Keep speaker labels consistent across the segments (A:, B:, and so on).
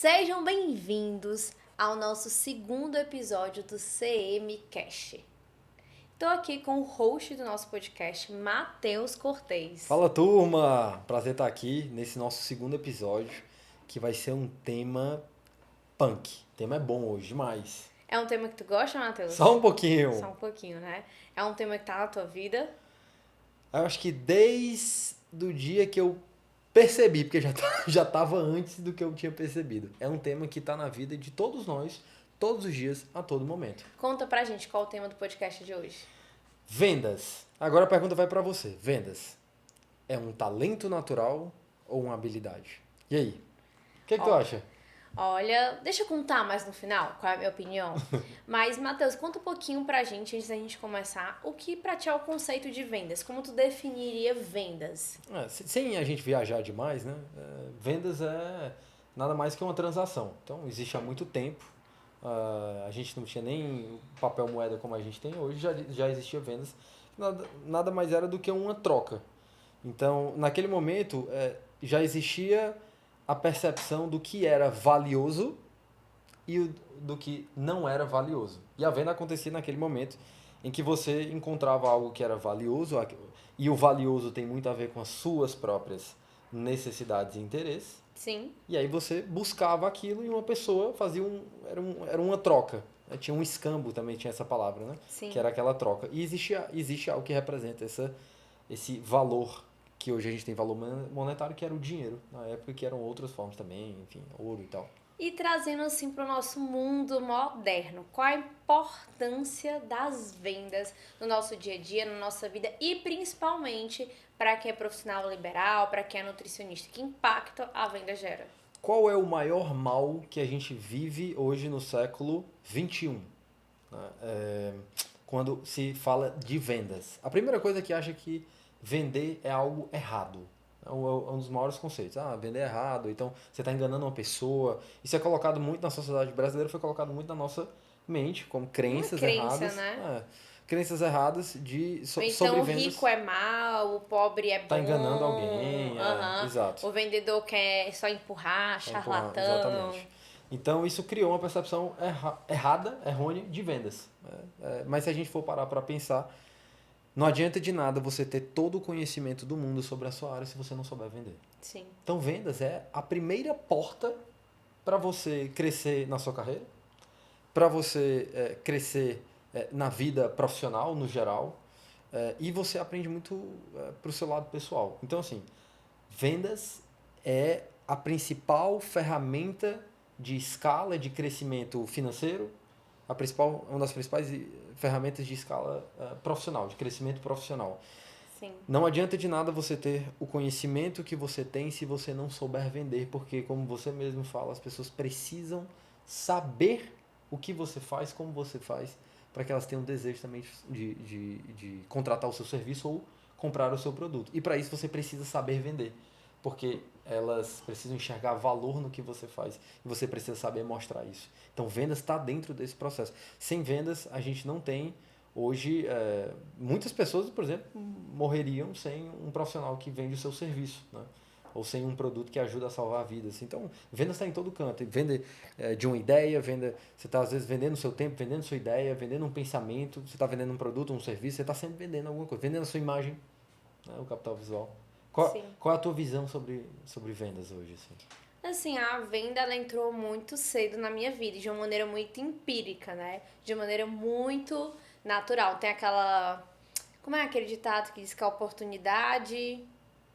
A: Sejam bem-vindos ao nosso segundo episódio do CM Cash. Estou aqui com o host do nosso podcast, Matheus Cortez.
B: Fala, turma! Prazer estar aqui nesse nosso segundo episódio, que vai ser um tema punk. O tema é bom hoje, demais.
A: É um tema que tu gosta, Matheus?
B: Só um pouquinho.
A: Só um pouquinho, né? É um tema que tá na tua vida?
B: Eu acho que desde o dia que eu percebi, porque já estava antes do que eu tinha percebido. É um tema que está na vida de todos nós, todos os dias, a todo momento.
A: Conta pra gente qual é o tema do podcast de hoje.
B: Vendas. Agora a pergunta vai para você. Vendas é um talento natural ou uma habilidade? E aí? O que tu acha?
A: Olha, deixa eu contar mais no final qual é a minha opinião. Mas, Matheus, conta um pouquinho pra gente, antes da gente começar, o que pra ti é o conceito de vendas? Como tu definiria vendas?
B: Sem a gente viajar demais, né? Vendas é nada mais que uma transação. Então, existe há muito tempo. A gente não tinha nem papel moeda como a gente tem hoje, já existia vendas. Nada mais era do que uma troca. Então, naquele momento, já existia a percepção do que era valioso e do que não era valioso. E a venda acontecia naquele momento em que você encontrava algo que era valioso, e o valioso tem muito a ver com as suas próprias necessidades e interesses.
A: Sim.
B: E aí você buscava aquilo e uma pessoa fazia era uma troca. Tinha um escambo também, tinha essa palavra, né?
A: Sim.
B: Que era aquela troca. E existe algo que representa esse valor, que hoje a gente tem valor monetário, que era o dinheiro. Na época que eram outras formas também, enfim, ouro e tal.
A: E trazendo assim para o nosso mundo moderno, qual a importância das vendas no nosso dia a dia, na nossa vida e principalmente para quem é profissional liberal, para quem é nutricionista? Que impacto a venda gera?
B: Qual é o maior mal que a gente vive hoje no século XXI, né? Quando se fala de vendas. A primeira coisa que acha que vender é algo errado. É um dos maiores conceitos. Vender é errado, então você está enganando uma pessoa. Isso é colocado muito na sociedade brasileira, foi colocado muito na nossa mente, como crenças erradas.
A: Né?
B: Crenças erradas
A: então,
B: sobre vendas.
A: O rico é mal, o pobre é bom.
B: Tá enganando alguém, exato.
A: O vendedor quer só empurrar, charlatão.
B: Exatamente. Então isso criou uma percepção errada, errônea de vendas. Mas se a gente for parar para pensar, não adianta de nada você ter todo o conhecimento do mundo sobre a sua área se você não souber vender.
A: Sim.
B: Então vendas é a primeira porta para você crescer na sua carreira, para você crescer na vida profissional no geral, e você aprende muito para o seu lado pessoal. Então assim, vendas é a principal ferramenta de escala de crescimento financeiro, uma das principais ferramentas de escala profissional, de crescimento profissional.
A: Sim.
B: Não adianta de nada você ter o conhecimento que você tem se você não souber vender, porque, como você mesmo fala, as pessoas precisam saber o que você faz, como você faz, para que elas tenham desejo também de contratar o seu serviço ou comprar o seu produto. E para isso você precisa saber vender, porque elas precisam enxergar valor no que você faz e você precisa saber mostrar isso. Então, vendas está dentro desse processo. Sem vendas, a gente não tem. Hoje, muitas pessoas, por exemplo, morreriam sem um profissional que vende o seu serviço, né? Ou sem um produto que ajuda a salvar vidas. Então, vendas está em todo canto. Venda de uma ideia, você está às vezes vendendo o seu tempo, vendendo sua ideia, vendendo um pensamento, você está vendendo um produto, um serviço, você está sempre vendendo alguma coisa, vendendo a sua imagem, né? O capital visual. Qual é a tua visão sobre vendas hoje?
A: Assim, a venda ela entrou muito cedo na minha vida, de uma maneira muito empírica, né? De uma maneira muito natural. Tem aquela... Como é aquele ditado que diz que a oportunidade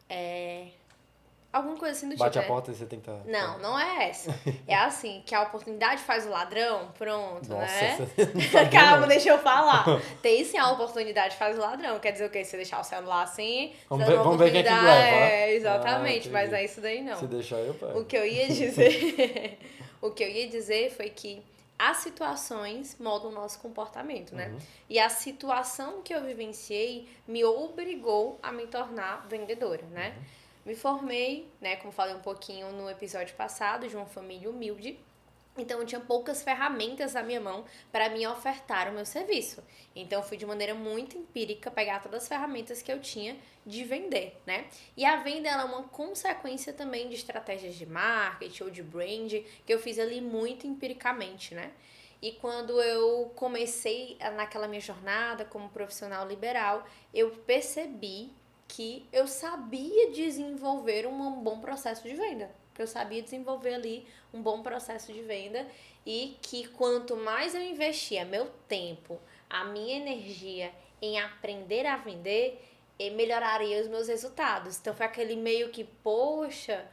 A: é... Alguma coisa assim do tipo,
B: Bate a porta e você tem que estar...
A: Não é essa. É assim, que a oportunidade faz o ladrão, pronto,
B: Nossa,
A: né? Calma, deixa eu falar. Tem sim, a oportunidade faz o ladrão. Quer dizer o quê? Se deixar o celular assim...
B: Vamos ver quem é que leva.
A: Exatamente, mas não é isso daí não.
B: Se deixar eu pego.
A: O que eu ia dizer... o que eu ia dizer foi que as situações moldam o nosso comportamento, né?
B: Uhum.
A: E a situação que eu vivenciei me obrigou a me tornar vendedora, né? Me formei, né, como falei um pouquinho no episódio passado, de uma família humilde. Então, eu tinha poucas ferramentas na minha mão para me ofertar o meu serviço. Então, eu fui de maneira muito empírica pegar todas as ferramentas que eu tinha de vender, né? E a venda ela é uma consequência também de estratégias de marketing ou de brand que eu fiz ali muito empiricamente, né? E quando eu comecei naquela minha jornada como profissional liberal, eu percebi que eu sabia desenvolver um bom processo de venda. Que eu sabia desenvolver ali um bom processo de venda e que quanto mais eu investia meu tempo, a minha energia em aprender a vender, melhoraria os meus resultados. Então foi aquele meio que, poxa,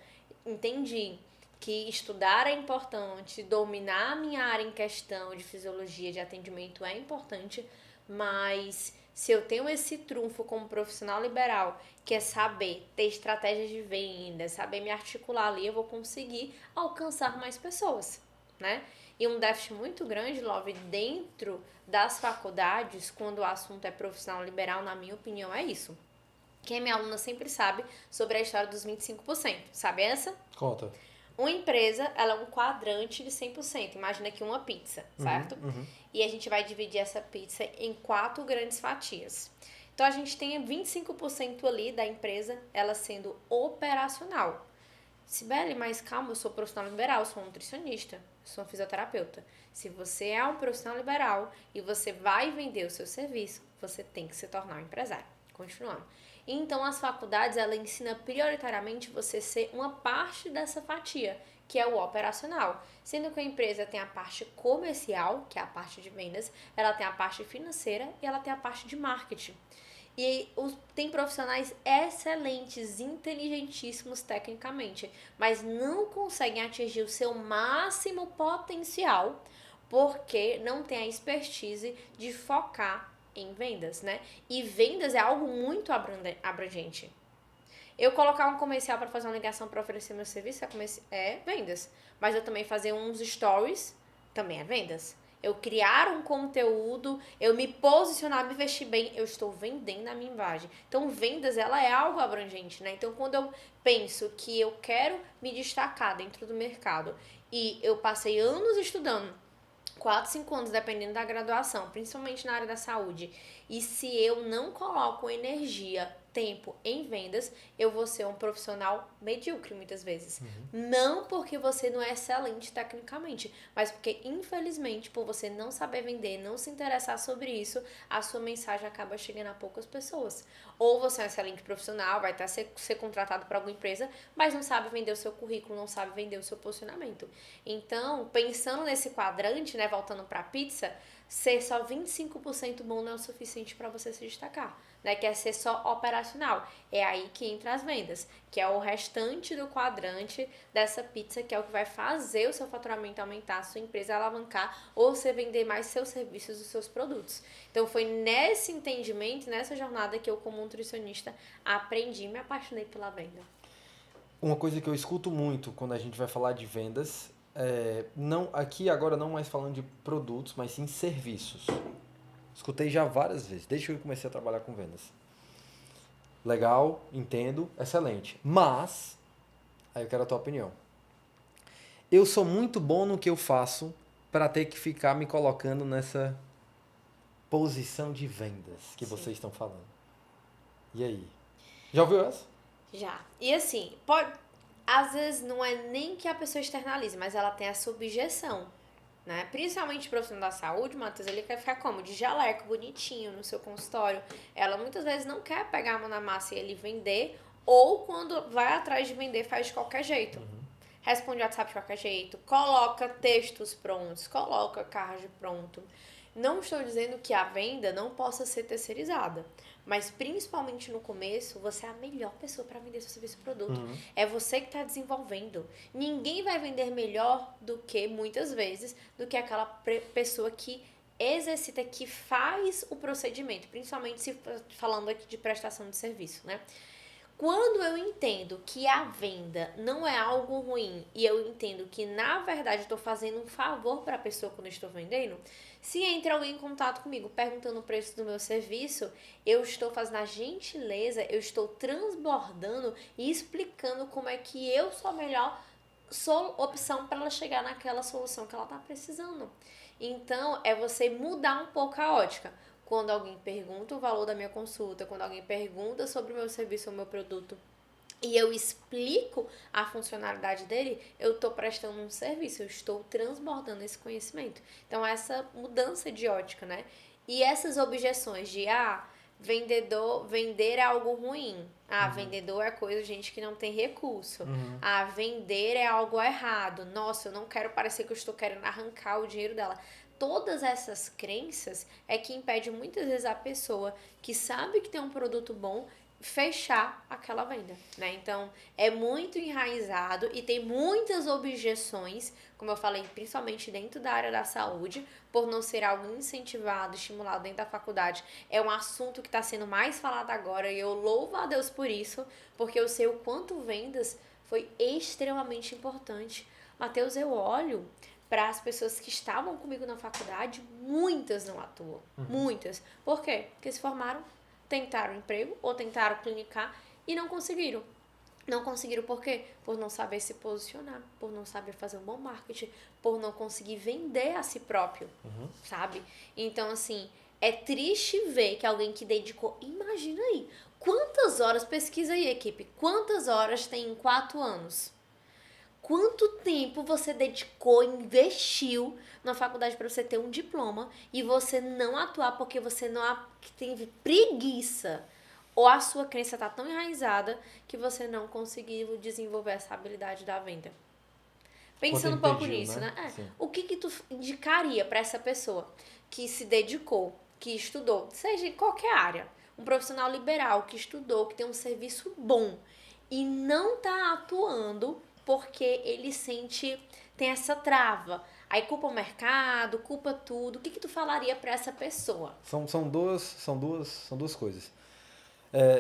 A: entendi que estudar é importante, dominar a minha área em questão de fisiologia de atendimento é importante, mas se eu tenho esse trunfo como profissional liberal, que é saber ter estratégias de venda, saber me articular ali, eu vou conseguir alcançar mais pessoas, né? E um déficit muito grande, Love, dentro das faculdades, quando o assunto é profissional liberal, na minha opinião, é isso. Quem é minha aluna sempre sabe sobre a história dos 25%. Sabe essa?
B: Conta.
A: Uma empresa, ela é um quadrante de 100%. Imagina aqui uma pizza, certo? E a gente vai dividir essa pizza em 4 grandes fatias. Então, a gente tem 25% ali da empresa, ela sendo operacional. Sibeli, mas calma, eu sou profissional liberal, eu sou nutricionista, eu sou fisioterapeuta. Se você é um profissional liberal e você vai vender o seu serviço, você tem que se tornar um empresário. Continuando. Então, as faculdades, ela ensina prioritariamente você ser uma parte dessa fatia, que é o operacional. Sendo que a empresa tem a parte comercial, que é a parte de vendas, ela tem a parte financeira e ela tem a parte de marketing. E tem profissionais excelentes, inteligentíssimos tecnicamente, mas não conseguem atingir o seu máximo potencial porque não tem a expertise de focar em vendas, né? E vendas é algo muito abrangente. Eu colocar um comercial para fazer uma ligação para oferecer meu serviço é vendas. Mas eu também fazer uns stories também é vendas. Eu criar um conteúdo, eu me posicionar, me vestir bem, eu estou vendendo a minha imagem. Então, vendas, ela é algo abrangente, né? Então, quando eu penso que eu quero me destacar dentro do mercado e eu passei anos estudando, 4, 5 anos, dependendo da graduação, principalmente na área da saúde. E se eu não coloco energia, tempo em vendas, eu vou ser um profissional medíocre muitas vezes. Não porque você não é excelente tecnicamente, mas porque, infelizmente, por você não saber vender, não se interessar sobre isso, a sua mensagem acaba chegando a poucas pessoas. Ou você é um excelente profissional, vai ser contratado por alguma empresa, mas não sabe vender o seu currículo, não sabe vender o seu posicionamento. Então, pensando nesse quadrante, né, voltando para a pizza, ser só 25% bom não é o suficiente para você se destacar, né? Que é ser só operacional. É aí que entra as vendas, que é o restante do quadrante dessa pizza, que é o que vai fazer o seu faturamento aumentar, a sua empresa alavancar ou você vender mais seus serviços e seus produtos. Então foi nesse entendimento, nessa jornada que eu, como nutricionista, aprendi e me apaixonei pela venda.
B: Uma coisa que eu escuto muito quando a gente vai falar de vendas, não, aqui agora não mais falando de produtos, mas sim serviços. Escutei já várias vezes, desde que eu comecei a trabalhar com vendas. Legal, entendo, excelente. Mas, aí eu quero a tua opinião. Eu sou muito bom no que eu faço para ter que ficar me colocando nessa posição de vendas que vocês estão falando. E aí? Já ouviu essa?
A: Já. E assim, às vezes não é nem que a pessoa externalize, mas ela tem essa objeção, né? Principalmente o profissional da saúde, Matheus, ele quer ficar como? De jaleco, bonitinho, no seu consultório. Ela muitas vezes não quer pegar a mão na massa e ele vender, ou quando vai atrás de vender, faz de qualquer jeito. Responde o WhatsApp de qualquer jeito, coloca textos prontos, coloca card pronto. Não estou dizendo que a venda não possa ser terceirizada, mas principalmente no começo, você é a melhor pessoa para vender seu serviço e produto. É você que está desenvolvendo. Ninguém vai vender melhor do que, muitas vezes, do que aquela pessoa que exercita, que faz o procedimento, principalmente se falando aqui de prestação de serviço, né? Quando eu entendo que a venda não é algo ruim e eu entendo que, na verdade, eu estou fazendo um favor para a pessoa quando eu estou vendendo, se entra alguém em contato comigo perguntando o preço do meu serviço, eu estou fazendo a gentileza, eu estou transbordando e explicando como é que eu sou melhor opção para ela chegar naquela solução que ela tá precisando. Então, é você mudar um pouco a ótica. Quando alguém pergunta o valor da minha consulta, quando alguém pergunta sobre o meu serviço ou meu produto, e eu explico a funcionalidade dele, eu estou prestando um serviço, eu estou transbordando esse conhecimento. Então, essa mudança de ótica, né? E essas objeções de, vender é algo ruim. Vendedor é coisa de gente que não tem recurso. Vender é algo errado. Nossa, eu não quero parecer que eu estou querendo arrancar o dinheiro dela. Todas essas crenças é que impede muitas vezes a pessoa que sabe que tem um produto bom fechar aquela venda, né? Então, é muito enraizado e tem muitas objeções, como eu falei, principalmente dentro da área da saúde, por não ser algo incentivado, estimulado dentro da faculdade. É um assunto que está sendo mais falado agora e eu louvo a Deus por isso, porque eu sei o quanto vendas foi extremamente importante. Mateus, eu olho para as pessoas que estavam comigo na faculdade, muitas não atuam. Muitas. Por quê? Porque se formaram, tentaram emprego ou tentaram clinicar e não conseguiram. Não conseguiram por quê? Por não saber se posicionar, por não saber fazer um bom marketing, por não conseguir vender a si próprio, sabe? Então, assim, é triste ver que alguém que dedicou... Imagina aí, quantas horas, pesquisa aí, equipe, quantas horas tem em 4 anos? Quanto tempo você dedicou, investiu na faculdade para você ter um diploma e você não atuar porque você não teve preguiça ou a sua crença tá tão enraizada que você não conseguiu desenvolver essa habilidade da venda? Pensando um pouco nisso, né? O que tu indicaria para essa pessoa que se dedicou, que estudou, seja em qualquer área, um profissional liberal que estudou, que tem um serviço bom e não tá atuando porque ele tem essa trava. Aí culpa o mercado, culpa tudo. O que tu falaria para essa pessoa?
B: São duas coisas.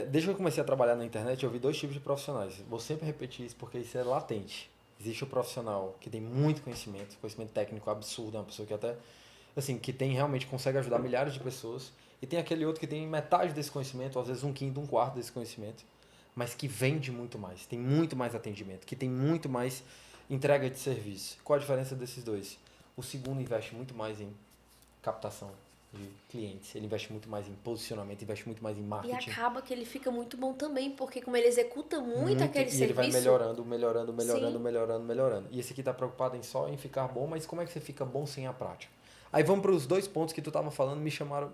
B: Desde que eu comecei a trabalhar na internet, eu vi 2 tipos de profissionais. Vou sempre repetir isso porque isso é latente. Existe o profissional que tem muito conhecimento técnico absurdo, é uma pessoa que até, assim, que tem realmente consegue ajudar milhares de pessoas. E tem aquele outro que tem metade desse conhecimento, às vezes 1/5, 1/4 desse conhecimento, mas que vende muito mais, tem muito mais atendimento, que tem muito mais entrega de serviço. Qual a diferença desses dois? O segundo investe muito mais em captação de clientes, ele investe muito mais em posicionamento, investe muito mais em
A: E
B: marketing.
A: acaba que ele fica muito bom também, porque como ele executa muito aquele serviço...
B: E ele vai melhorando. E esse aqui tá preocupado em ficar bom, mas como é que você fica bom sem a prática? Aí vamos para os 2 pontos que tu tava falando,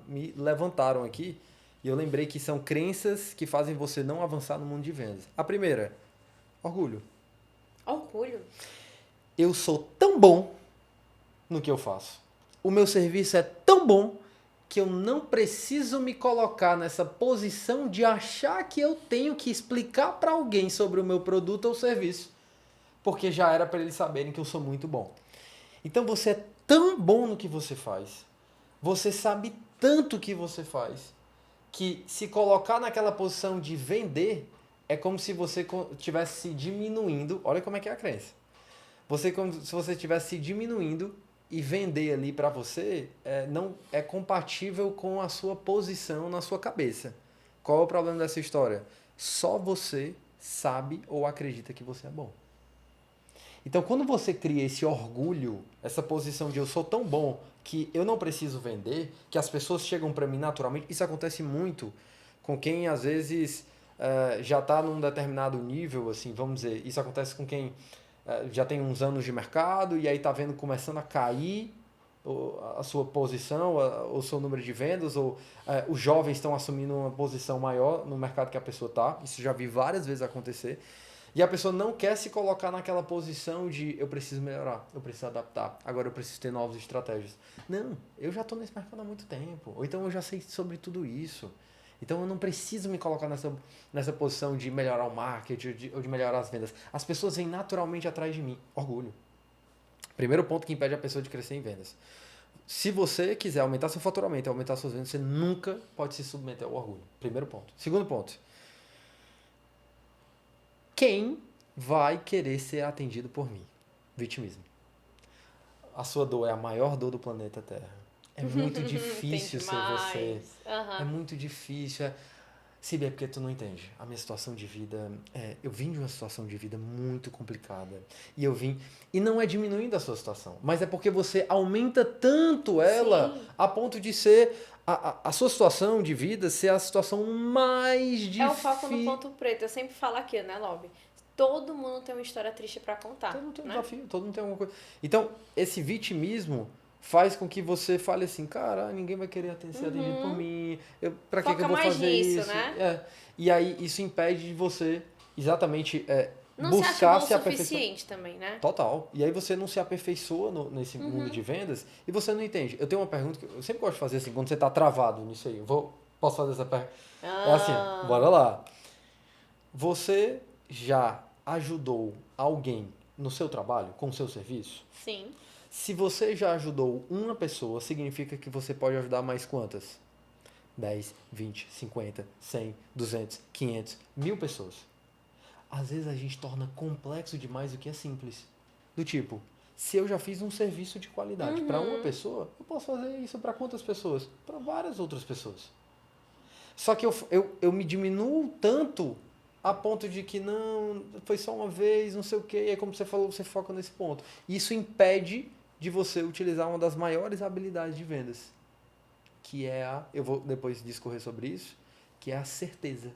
B: me levantaram aqui, e eu lembrei que são crenças que fazem você não avançar no mundo de vendas. A primeira, orgulho.
A: Orgulho?
B: Eu sou tão bom no que eu faço. O meu serviço é tão bom que eu não preciso me colocar nessa posição de achar que eu tenho que explicar para alguém sobre o meu produto ou serviço, porque já era para eles saberem que eu sou muito bom. Então você é tão bom no que você faz, você sabe tanto o que você faz, que se colocar naquela posição de vender é como se você estivesse se diminuindo. Olha como é que é a crença. Como se você estivesse se diminuindo e vender ali para você não é compatível com a sua posição na sua cabeça. Qual é o problema dessa história? Só você sabe ou acredita que você é bom. Então, quando você cria esse orgulho, essa posição de eu sou tão bom que eu não preciso vender, que as pessoas chegam para mim naturalmente, isso acontece muito com quem às vezes já está num determinado nível, assim, vamos dizer, isso acontece com quem já tem uns anos de mercado e aí está vendo começando a cair a sua posição, o seu número de vendas, ou os jovens estão assumindo uma posição maior no mercado que a pessoa está. Isso já vi várias vezes acontecer. E a pessoa não quer se colocar naquela posição de eu preciso melhorar, eu preciso adaptar, agora eu preciso ter novas estratégias. Não, eu já estou nesse mercado há muito tempo, ou então eu já sei sobre tudo isso. Então eu não preciso me colocar nessa posição de melhorar o marketing ou de melhorar as vendas. As pessoas vêm naturalmente atrás de mim. Orgulho. Primeiro ponto que impede a pessoa de crescer em vendas. Se você quiser aumentar seu faturamento, aumentar suas vendas, você nunca pode se submeter ao orgulho. Primeiro ponto. Segundo ponto. Quem vai querer ser atendido por mim? Vitimismo. A sua dor é a maior dor do planeta Terra. É muito difícil ser você. É muito difícil. Sibi, é porque tu não entende. A minha situação de vida. Eu vim de uma situação de vida muito complicada. E eu vim. E não é diminuindo a sua situação, mas é porque você aumenta tanto ela
A: Sim.
B: a ponto de ser. A sua situação de vida ser a situação mais
A: É o foco no
B: difícil.
A: ponto preto. Eu sempre falo aqui, né, Lobby? Todo mundo tem uma história triste pra contar,
B: Todo mundo tem um
A: né?
B: desafio, todo mundo tem alguma coisa. Então, esse vitimismo faz com que você fale assim, cara, ninguém vai querer ser atendido por mim, pra que eu
A: Foca
B: vou
A: mais
B: fazer
A: nisso,
B: isso?
A: né?
B: E aí isso impede de você exatamente
A: Não se acha bom
B: buscar
A: o
B: se aperfeiçoar.
A: suficiente também, né?
B: Total. E aí você não se aperfeiçoa nesse mundo de vendas e você não entende. Eu tenho uma pergunta que eu sempre gosto de fazer assim, quando você tá travado nisso aí. Posso fazer essa pergunta? É assim,
A: Ah,
B: bora lá. Você já ajudou alguém no seu trabalho, com o seu serviço?
A: sim.
B: Se você já ajudou uma pessoa, significa que você pode ajudar mais quantas? 10, 20, 50, 100, 200, 500, 1000 pessoas. Às vezes a gente torna complexo demais o que é simples. Do tipo, se eu já fiz um serviço de qualidade para uma pessoa, eu posso fazer isso para quantas pessoas? Para várias outras pessoas. Só que eu me diminuo tanto a ponto de que não, foi só uma vez, não sei o quê, e aí como você falou, você foca nesse ponto. Isso impede de você utilizar uma das maiores habilidades de vendas, que é eu vou depois discorrer sobre isso, que é a certeza.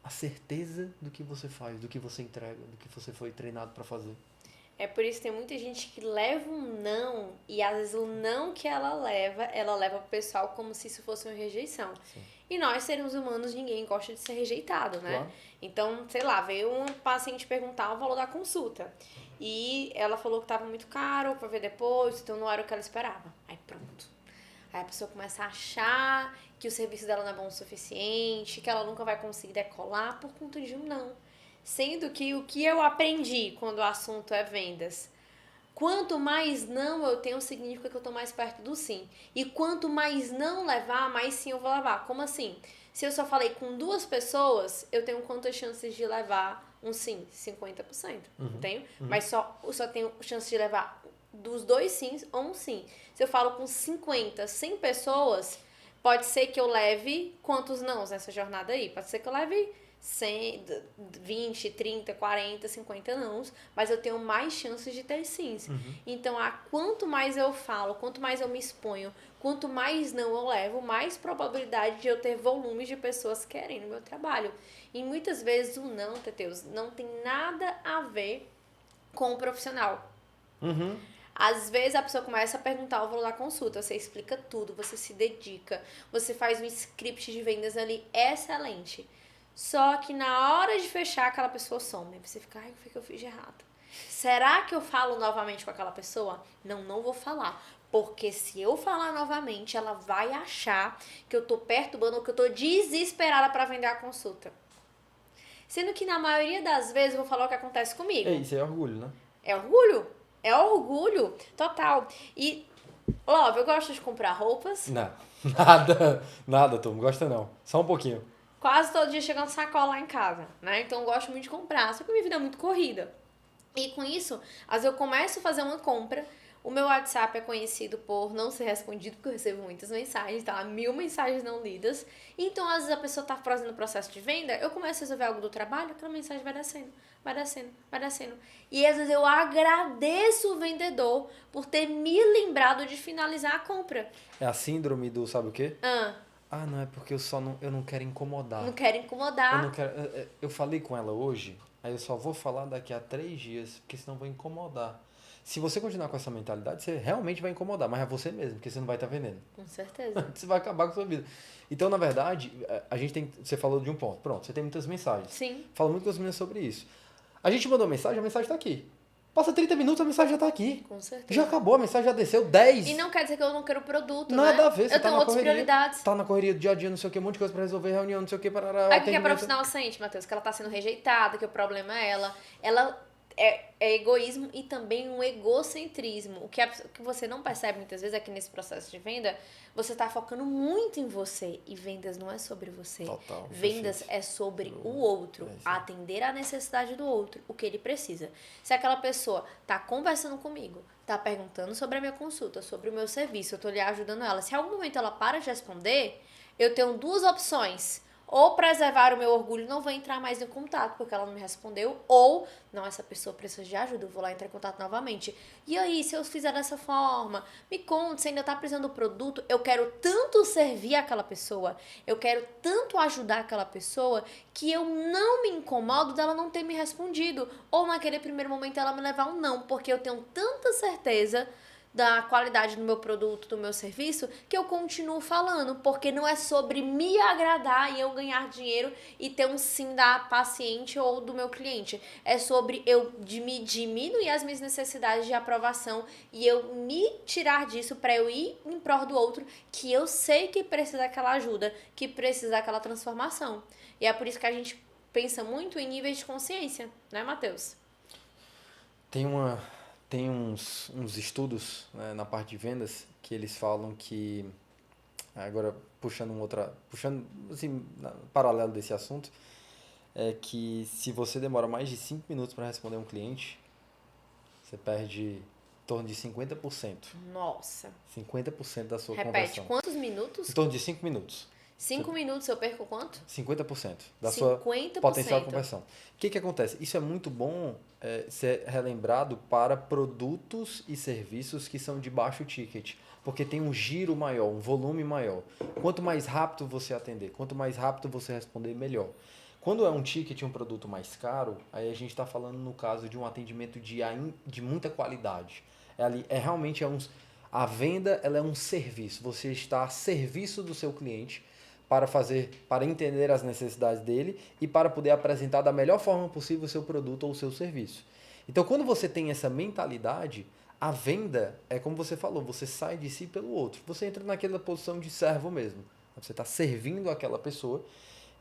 B: A certeza do que você faz, do que você entrega, do que você foi treinado para fazer.
A: É por isso que tem muita gente que leva um não, e às vezes o não que ela leva pro pessoal como se isso fosse uma rejeição.
B: Sim.
A: E nós, seres humanos, ninguém gosta de ser rejeitado, né?
B: Claro.
A: Então, sei lá, veio um paciente perguntar o valor da consulta. E ela falou que tava muito caro pra ver depois, então não era o que ela esperava. Aí pronto. Aí a pessoa começa a achar que o serviço dela não é bom o suficiente, que ela nunca vai conseguir decolar por conta de um não. Sendo que o que eu aprendi quando o assunto é vendas, quanto mais não eu tenho, significa que eu tô mais perto do sim. E quanto mais não levar, mais sim eu vou levar. Como assim? Se eu só falei com 2 pessoas, eu tenho quantas chances de levar um sim? 50%. Não tenho? Mas eu só tenho chance de levar dos 2 sims ou um sim. Se eu falo com 50, 100 pessoas, pode ser que eu leve quantos nãos nessa jornada aí? Pode ser que eu leve 100, 20, 30, 40, 50 nãos, mas eu tenho mais chances de ter sims. Então, quanto mais eu falo, quanto mais eu me exponho, quanto mais não eu levo, mais probabilidade de eu ter volumes de pessoas querendo o meu trabalho. E muitas vezes o não, Teteus, não tem nada a ver com o profissional. Às vezes a pessoa começa a perguntar o valor da consulta, você explica tudo, você se dedica, você faz um script de vendas ali excelente. Só que na hora de fechar, aquela pessoa some. Você fica, ai, o que foi que eu fiz de errado? Será que eu falo novamente com aquela pessoa? Não, não vou falar. Porque se eu falar novamente, ela vai achar que eu tô perturbando ou que eu tô desesperada pra vender a consulta. Sendo que na maioria das vezes eu vou falar o que acontece comigo.
B: Isso é orgulho, né?
A: É orgulho. É orgulho total. E, Love, eu gosto de comprar roupas.
B: Não, nada, tu não gosta não. Só um pouquinho.
A: Quase todo dia chegando sacola lá em casa, né? Então eu gosto muito de comprar. Só que minha vida é muito corrida. E com isso, às vezes eu começo a fazer uma compra. O meu WhatsApp é conhecido por não ser respondido, porque eu recebo muitas mensagens, tá? 1000 mensagens não lidas. Então, às vezes, a pessoa tá fazendo o processo de venda, eu começo a resolver algo do trabalho, aquela mensagem vai descendo, vai descendo, vai descendo. E às vezes eu agradeço o vendedor por ter me lembrado de finalizar a compra.
B: É a síndrome do sabe o quê? Não, é porque eu não quero incomodar.
A: Não quero
B: Eu
A: incomodar.
B: não quero. Eu falei com ela hoje, aí eu só vou falar daqui a 3 dias, porque senão eu vou incomodar. Se você continuar com essa mentalidade, você realmente vai incomodar, mas é você mesmo, porque você não vai estar vendendo.
A: Com certeza.
B: Você vai acabar com a sua vida. Então, na verdade, a gente tem. Você falou de um ponto. Pronto, você tem muitas mensagens.
A: Sim.
B: Falo muito com as meninas sobre isso. A gente mandou mensagem, a mensagem está aqui. Passa 30 minutos, a mensagem já está aqui.
A: Com certeza.
B: Já acabou, a mensagem já desceu 10.
A: E não quer dizer que eu não quero o produto,
B: Nada
A: né?
B: a ver, você
A: eu
B: tá
A: tenho
B: na
A: outras
B: correria,
A: prioridades.
B: tá na correria do dia a dia, não sei o que, um monte de coisa pra resolver, reunião, não sei o que, parará,
A: Aí o que a
B: atendimento.
A: profissional sente, Matheus? Que ela tá sendo rejeitada, que o problema é ela. Ela é egoísmo e também um egocentrismo. O que você não percebe muitas vezes aqui nesse processo de venda, você tá focando muito em você. E vendas não é sobre você.
B: Total,
A: Vendas
B: perfeito.
A: é sobre o outro. Atender a necessidade do outro, o que ele precisa. Se aquela pessoa tá conversando comigo, tá perguntando sobre a minha consulta, sobre o meu serviço, eu tô lhe ajudando ela. Se em algum momento ela para de responder, eu tenho 2 opções. ou preservar o meu orgulho, não vou entrar mais em contato porque ela não me respondeu, ou, não, essa pessoa precisa de ajuda, eu vou lá entrar em contato novamente. E aí, se eu fizer dessa forma, me conte, se ainda tá precisando do produto, eu quero tanto servir aquela pessoa, eu quero tanto ajudar aquela pessoa, que eu não me incomodo dela não ter me respondido, ou naquele primeiro momento ela me levar um não, porque eu tenho tanta certeza da qualidade do meu produto, do meu serviço, que eu continuo falando, porque não é sobre me agradar e eu ganhar dinheiro e ter um sim da paciente ou do meu cliente. É sobre eu me diminuir as minhas necessidades de aprovação e eu me tirar disso para eu ir em prol do outro, que eu sei que precisa daquela ajuda, que precisa daquela transformação. E é por isso que a gente pensa muito em níveis de consciência, né, Matheus?
B: Tem uma, tem uns estudos, né, na parte de vendas que eles falam que, agora puxando assim, paralelo desse assunto, é que se você demora mais de 5 minutos para responder um cliente, você perde em torno de 50%.
A: Nossa.
B: 50% da sua
A: Repete,
B: conversão.
A: quantos minutos?
B: Em torno de 5 minutos.
A: 5 minutos eu perco quanto?
B: 50% da sua
A: 50%.
B: potencial conversão. O que acontece? Isso é muito bom ser relembrado para produtos e serviços que são de baixo ticket, porque tem um giro maior, um volume maior. Quanto mais rápido você atender, quanto mais rápido você responder, melhor. Quando é um ticket, um produto mais caro, aí a gente está falando no caso de um atendimento de muita qualidade. Realmente a venda ela é um serviço. Você está a serviço do seu cliente para entender as necessidades dele e para poder apresentar da melhor forma possível o seu produto ou o seu serviço. Então, quando você tem essa mentalidade, a venda é como você falou, você sai de si pelo outro. Você entra naquela posição de servo mesmo. Você está servindo aquela pessoa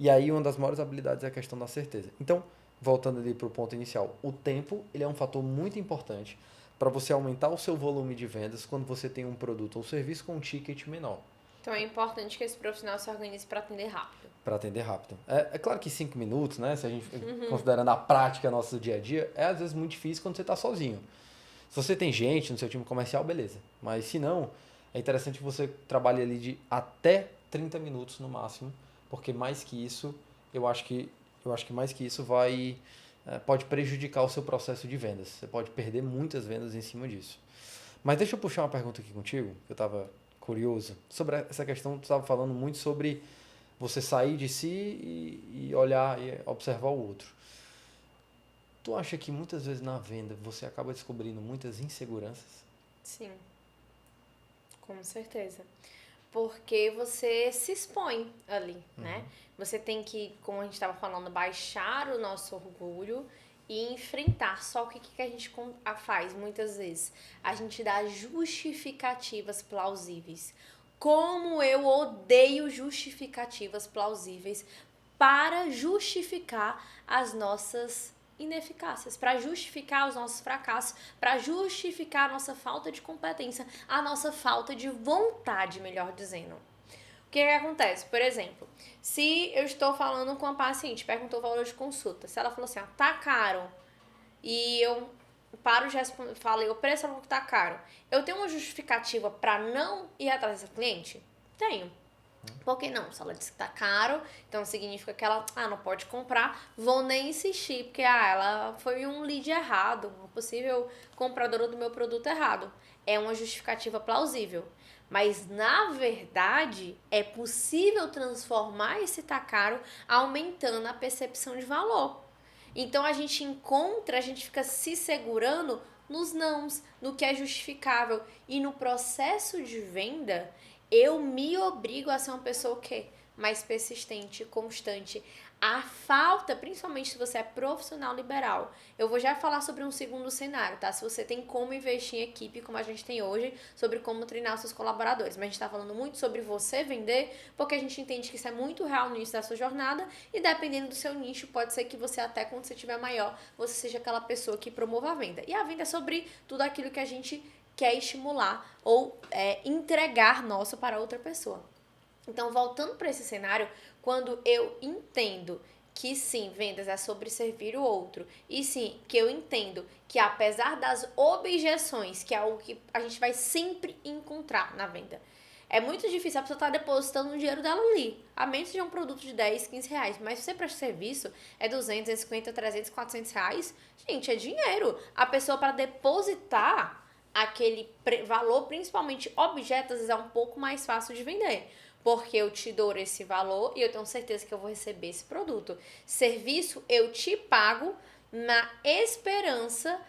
B: e aí uma das maiores habilidades é a questão da certeza. Então, voltando ali para o ponto inicial, o tempo ele é um fator muito importante para você aumentar o seu volume de vendas quando você tem um produto ou serviço com um ticket menor.
A: Então é importante que esse profissional se organize para atender rápido.
B: Para atender rápido. É claro que 5 minutos, né? Se a gente considerando a prática nosso dia a dia, é às vezes muito difícil quando você está sozinho. Se você tem gente no seu time comercial, beleza. Mas se não, é interessante que você trabalhe ali de até 30 minutos no máximo, porque mais que isso, eu acho que mais que isso pode prejudicar o seu processo de vendas. Você pode perder muitas vendas em cima disso. Mas deixa eu puxar uma pergunta aqui contigo, que eu estava curioso. Sobre essa questão, tu estava falando muito sobre você sair de si e olhar e observar o outro. Tu acha que muitas vezes na venda você acaba descobrindo muitas inseguranças?
A: Sim, com certeza. Porque você se expõe ali, né? Você tem que, como a gente estava falando, baixar o nosso orgulho e enfrentar. Só que o que a gente faz muitas vezes? A gente dá justificativas plausíveis. Como eu odeio justificativas plausíveis para justificar as nossas ineficácias, para justificar os nossos fracassos, para justificar a nossa falta de competência, a nossa falta de vontade, melhor dizendo. O que acontece? Por exemplo, se eu estou falando com a paciente, perguntou o valor de consulta, se ela falou assim, tá caro, e eu paro de responder, falei, o preço é que tá caro, eu tenho uma justificativa para não ir atrás dessa cliente? Tenho. Por que não? Se ela disse que tá caro, então significa que ela não pode comprar, vou nem insistir, porque ela foi um lead errado, uma possível compradora do meu produto errado. É uma justificativa plausível. Mas, na verdade, é possível transformar esse tá caro aumentando a percepção de valor. Então, a gente fica se segurando nos nãos, no que é justificável. E no processo de venda, eu me obrigo a ser uma pessoa o quê? Mais persistente, constante. A falta, principalmente se você é profissional liberal, eu vou já falar sobre um segundo cenário, tá? Se você tem como investir em equipe, como a gente tem hoje, sobre como treinar os seus colaboradores. Mas a gente tá falando muito sobre você vender, porque a gente entende que isso é muito real no início da sua jornada e dependendo do seu nicho, pode ser que você até quando você tiver maior, você seja aquela pessoa que promova a venda. E a venda é sobre tudo aquilo que a gente quer estimular ou entregar nosso para outra pessoa. Então, voltando para esse cenário, quando eu entendo que sim, vendas é sobre servir o outro, e sim, que eu entendo que apesar das objeções, que é algo que a gente vai sempre encontrar na venda, É muito difícil a pessoa estar depositando o dinheiro dela ali. A menos que seja um produto de 10, 15 reais. Mas se você presta serviço, é 200, 250, 300, 400 reais. Gente, é dinheiro. A pessoa para depositar aquele valor, principalmente objetos, às vezes é um pouco mais fácil de vender. Porque eu te dou esse valor e eu tenho certeza que eu vou receber esse produto. Serviço, eu te pago na esperança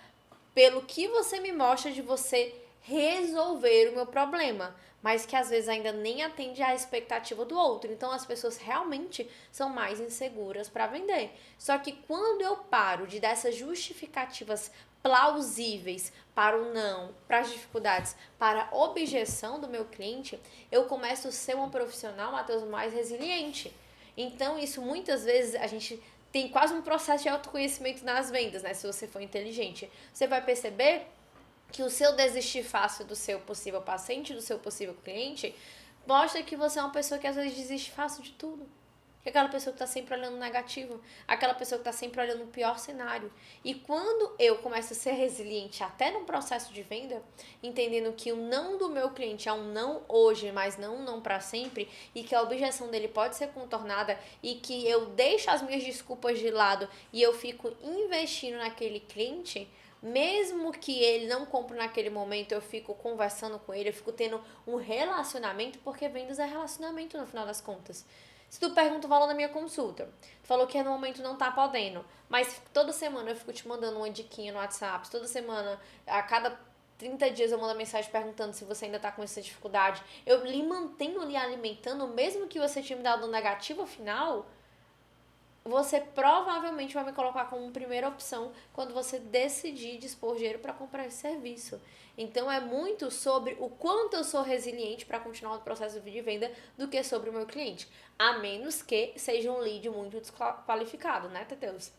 A: pelo que você me mostra de você resolver o meu problema, mas que às vezes ainda nem atende à expectativa do outro. Então as pessoas realmente são mais inseguras para vender. Só que quando eu paro de dar essas justificativas plausíveis para o não, para as dificuldades, para a objeção do meu cliente, eu começo a ser uma profissional, Matheus, mais resiliente. Então isso muitas vezes a gente tem quase um processo de autoconhecimento nas vendas, né? Se você for inteligente, você vai perceber que o seu desistir fácil do seu possível paciente, do seu possível cliente, mostra que você é uma pessoa que às vezes desiste fácil de tudo. Que é aquela pessoa que está sempre olhando o negativo, aquela pessoa que está sempre olhando o pior cenário. E quando eu começo a ser resiliente até no processo de venda, entendendo que o não do meu cliente é um não hoje, mas não um não para sempre, e que a objeção dele pode ser contornada e que eu deixo as minhas desculpas de lado e eu fico investindo naquele cliente, mesmo que ele não compre naquele momento, eu fico conversando com ele, eu fico tendo um relacionamento, porque vendas é relacionamento no final das contas. Se tu pergunta o valor da minha consulta, tu falou que no momento não tá podendo, mas toda semana eu fico te mandando uma diquinha no WhatsApp, toda semana, a cada 30 dias eu mando uma mensagem perguntando se você ainda tá com essa dificuldade, eu lhe mantenho lhe alimentando, mesmo que você tinha me dado um negativo final, você provavelmente vai me colocar como primeira opção quando você decidir dispor dinheiro para comprar esse serviço. Então é muito sobre o quanto eu sou resiliente para continuar o processo de venda do que sobre o meu cliente. A menos que seja um lead muito desqualificado, né, Teteus?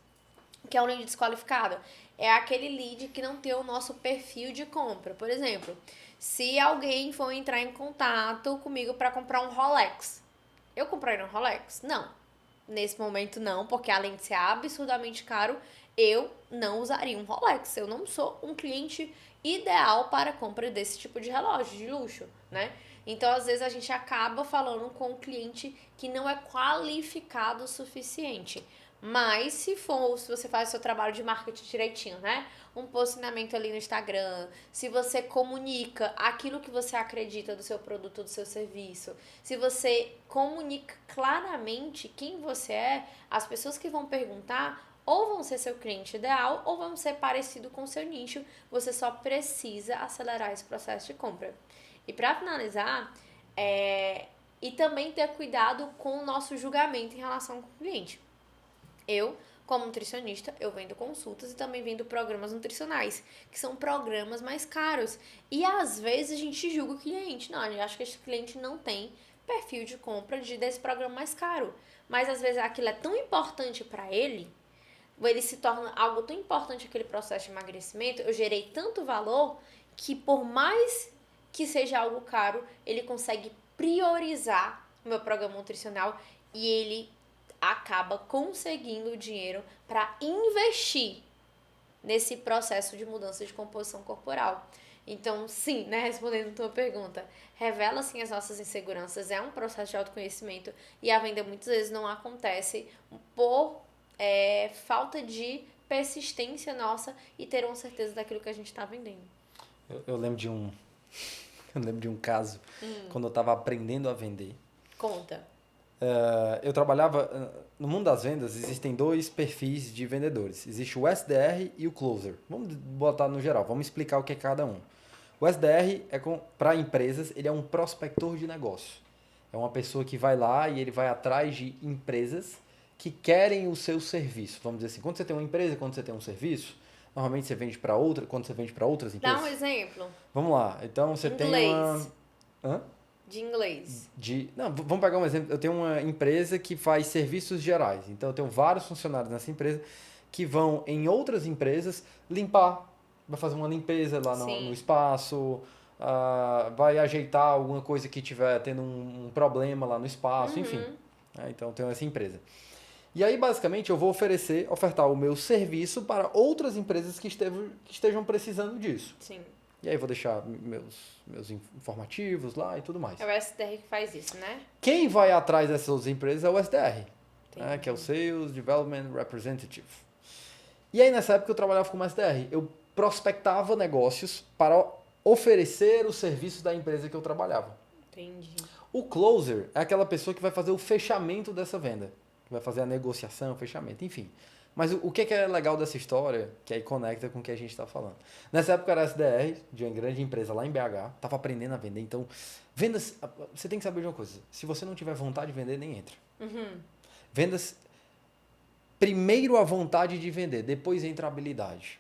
A: O que é um lead desqualificado? É aquele lead que não tem o nosso perfil de compra. Por exemplo, se alguém for entrar em contato comigo para comprar um Rolex, eu comprei um Rolex? Não. Nesse momento não, porque além de ser absurdamente caro, eu não usaria um Rolex. Eu não sou um cliente ideal para a compra desse tipo de relógio de luxo, né? Então, às vezes, a gente acaba falando com um cliente que não é qualificado o suficiente. Mas se você faz o seu trabalho de marketing direitinho, né? Um posicionamento ali no Instagram, se você comunica aquilo que você acredita do seu produto, do seu serviço, se você comunica claramente quem você é, as pessoas que vão perguntar ou vão ser seu cliente ideal ou vão ser parecido com o seu nicho, você só precisa acelerar esse processo de compra. E para finalizar, e também ter cuidado com o nosso julgamento em relação com o cliente. Eu, como nutricionista, eu vendo consultas e também vendo programas nutricionais, que são programas mais caros. E às vezes a gente julga o cliente. Não, a gente acha que esse cliente não tem perfil de compra desse programa mais caro. Mas às vezes aquilo é tão importante para ele se torna algo tão importante aquele processo de emagrecimento, eu gerei tanto valor que por mais que seja algo caro, ele consegue priorizar o meu programa nutricional e ele acaba conseguindo o dinheiro para investir nesse processo de mudança de composição corporal. Então, sim, né, respondendo a tua pergunta, revela sim as nossas inseguranças, é um processo de autoconhecimento e a venda muitas vezes não acontece por falta de persistência nossa e ter uma certeza daquilo que a gente está vendendo.
B: Eu lembro de um eu lembro de um caso quando eu estava aprendendo a vender.
A: Conta.
B: Eu trabalhava no mundo das vendas, existem dois perfis de vendedores. Existe o SDR e o Closer. Vamos botar no geral, vamos explicar o que é cada um. O SDR para empresas, ele é um prospector de negócio. É uma pessoa que vai lá e ele vai atrás de empresas que querem o seu serviço. Vamos dizer assim, quando você tem uma empresa, quando você tem um serviço, normalmente você vende para outra, quando você vende para outras empresas.
A: Dá um exemplo.
B: Vamos lá. Então você tem uma... Hã?
A: De inglês.
B: Não, vamos pegar um exemplo. Eu tenho uma empresa que faz serviços gerais. Então eu tenho vários funcionários nessa empresa que vão em outras empresas limpar. Vai fazer uma limpeza lá no espaço, vai ajeitar alguma coisa que tiver tendo um problema lá no espaço, enfim. Então eu tenho essa empresa. E aí, basicamente, eu vou ofertar o meu serviço para outras empresas que estejam precisando disso.
A: Sim.
B: E aí vou deixar meus informativos lá e tudo mais.
A: É o SDR que faz isso, né?
B: Quem vai atrás dessas outras empresas é o SDR, né, que é o
A: Entendi.
B: Sales Development Representative. E aí nessa época eu trabalhava como SDR. Eu prospectava negócios para oferecer os serviços da empresa que eu trabalhava.
A: Entendi.
B: O closer é aquela pessoa que vai fazer o fechamento dessa venda, que vai fazer a negociação, o fechamento, enfim. Mas o que é legal dessa história, que aí conecta com o que a gente está falando. Nessa época eu era SDR de uma grande empresa lá em BH, estava aprendendo a vender, então vendas, você tem que saber de uma coisa, se você não tiver vontade de vender, nem entra.
A: Uhum.
B: Vendas, primeiro a vontade de vender, depois entra a habilidade.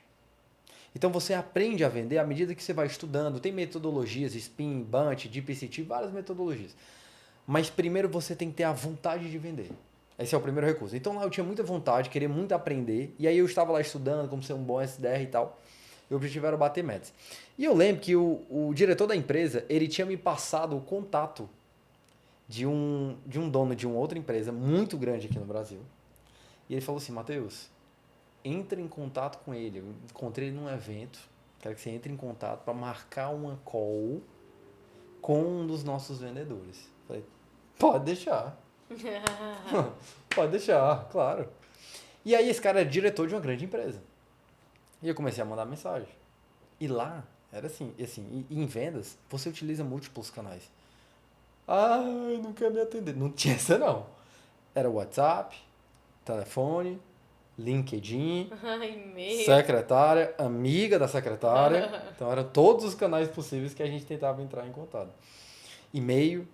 B: Então você aprende a vender à medida que você vai estudando. Tem metodologias, Spin, Bunch, DPCT, várias metodologias. Mas primeiro você tem que ter a vontade de vender. Esse é o primeiro recurso. Então lá eu tinha muita vontade, queria muito aprender. E aí eu estava lá estudando como ser um bom SDR e tal. E o objetivo era bater metas. E eu lembro que o diretor da empresa, ele tinha me passado o contato de um dono de uma outra empresa muito grande aqui no Brasil. E ele falou assim, Matheus, entre em contato com ele. Eu encontrei ele num evento. Quero que você entre em contato para marcar uma call com um dos nossos vendedores. Falei, pode deixar. Pode deixar, claro. E aí esse cara é diretor de uma grande empresa. E eu comecei a mandar mensagem. E lá, era assim, em vendas, você utiliza múltiplos canais. Ai, não quer me atender. Não tinha essa não. Era WhatsApp, telefone, LinkedIn,
A: E-mail.
B: secretária, amiga da secretária. Então eram todos os canais possíveis que a gente tentava entrar em contato. E-mail.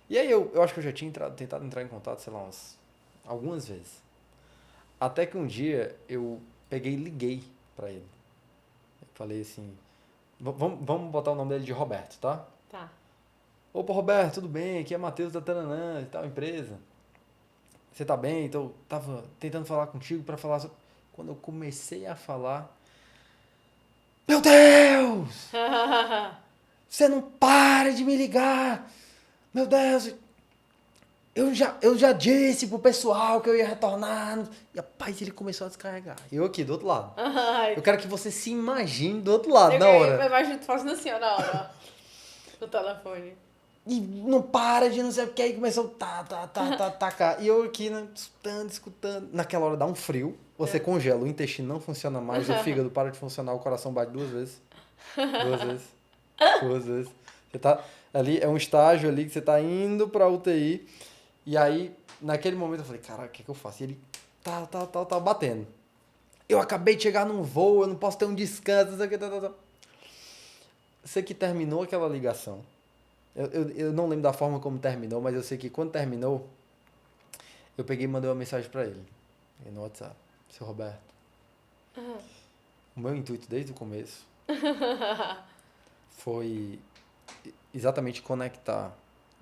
B: E aí eu acho que eu já tinha tentado entrar em contato, sei lá, algumas vezes. Até que um dia eu peguei e liguei pra ele. Eu falei assim, vamos botar o nome dele de Roberto, tá?
A: Tá.
B: Opa, Roberto, tudo bem? Aqui é Matheus da Taranã e tal empresa. Você tá bem? Então, eu tava tentando falar contigo pra falar sobre... Quando eu comecei a falar, meu Deus! Você não para de me ligar! Meu Deus! Eu já disse pro pessoal que eu ia retornar. E rapaz, ele começou a descarregar. Eu aqui, do outro lado. Eu quero que você se imagine do outro lado, na
A: Eu
B: hora.
A: imagino tu fazendo assim, ó, na hora, ó. No telefone.
B: E não para de não sei o que. Aí começou tá. E eu aqui, né, escutando. Naquela hora dá um frio. Você congela, o intestino não funciona mais, o fígado para de funcionar, o coração bate duas vezes. Duas vezes. Você tá ali, é um estágio ali que você tá indo pra UTI. E aí, naquele momento eu falei, cara, o que eu faço? E ele tá batendo. Eu acabei de chegar num voo, eu não posso ter um descanso, não sei o que, tá. Sei que terminou aquela ligação. Eu não lembro da forma como terminou, mas eu sei que quando terminou, eu peguei e mandei uma mensagem pra ele. No WhatsApp. Seu Roberto. O meu intuito desde o começo foi exatamente conectar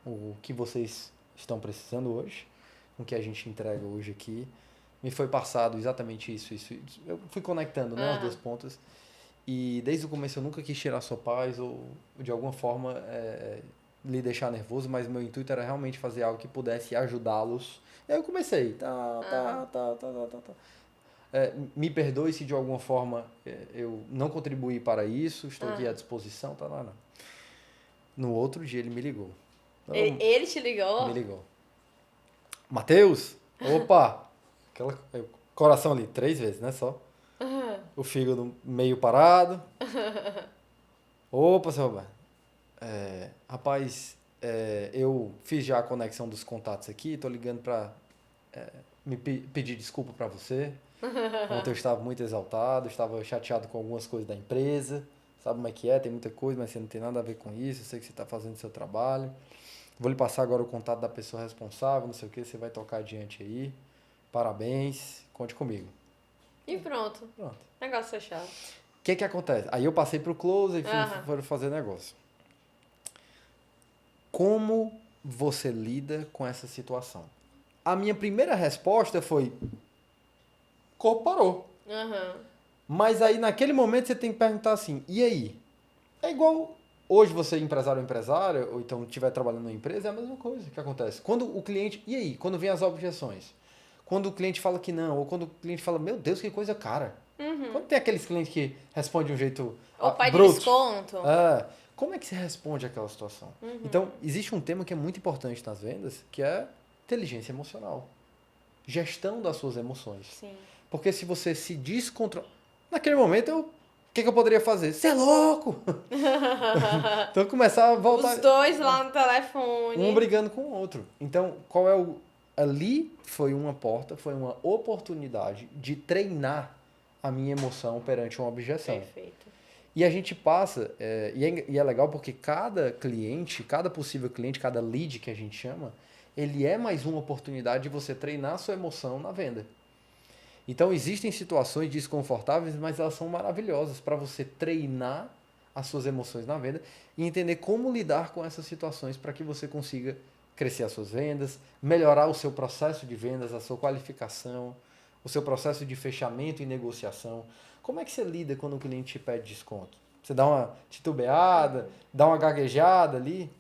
B: o que vocês estão precisando hoje com o que a gente entrega hoje aqui. Me foi passado exatamente isso. Eu fui conectando, né, as duas pontas. E desde o começo eu nunca quis tirar sua paz ou de alguma forma lhe deixar nervoso, mas meu intuito era realmente fazer algo que pudesse ajudá-los. E aí eu comecei. Me perdoe se de alguma forma eu não contribuí para isso, estou aqui à disposição. Não. No outro dia ele me ligou.
A: Ele te ligou?
B: Me ligou. Matheus? Opa! Coração ali, 3 vezes, né? Só. O fígado meio parado. Opa, seu Roberto. Rapaz, eu fiz já a conexão dos contatos aqui, tô ligando pra pedir desculpa pra você. Ontem eu estava muito exaltado, estava chateado com algumas coisas da empresa. Sabe como é que é? Tem muita coisa, mas você não tem nada a ver com isso. Eu sei que você está fazendo o seu trabalho. Vou lhe passar agora o contato da pessoa responsável, não sei o que, você vai tocar adiante aí. Parabéns, conte comigo.
A: E pronto. Negócio fechado.
B: O que acontece? Aí eu passei pro close e fui fazer negócio. Como você lida com essa situação? A minha primeira resposta foi: o corpo parou. Mas aí naquele momento você tem que perguntar assim, e aí? É igual hoje você empresário ou empresária, ou então estiver trabalhando numa empresa, é a mesma coisa que acontece. Quando o cliente, e aí? Quando vem as objeções? Quando o cliente fala que não, ou quando o cliente fala, meu Deus, que coisa cara. Quando tem aqueles clientes que respondem de um jeito
A: Ou pai de
B: bruto,
A: desconto.
B: como é que se responde àquela situação? Então, existe um tema que é muito importante nas vendas, que é inteligência emocional. Gestão das suas emoções.
A: Sim.
B: Porque se você se descontrola... Naquele momento, o que eu poderia fazer? Você é louco! Então, começar a voltar...
A: Os dois lá no telefone.
B: Um brigando com o outro. Então, qual é o... Ali foi uma porta, foi uma oportunidade de treinar a minha emoção perante uma objeção.
A: Perfeito.
B: E a gente passa, e é legal porque cada cliente, cada possível cliente, cada lead que a gente chama, ele é mais uma oportunidade de você treinar a sua emoção na venda. Então existem situações desconfortáveis, mas elas são maravilhosas para você treinar as suas emoções na venda e entender como lidar com essas situações para que você consiga crescer as suas vendas, melhorar o seu processo de vendas, a sua qualificação, o seu processo de fechamento e negociação. Como é que você lida quando o cliente te pede desconto? Você dá uma titubeada, dá uma gaguejada ali?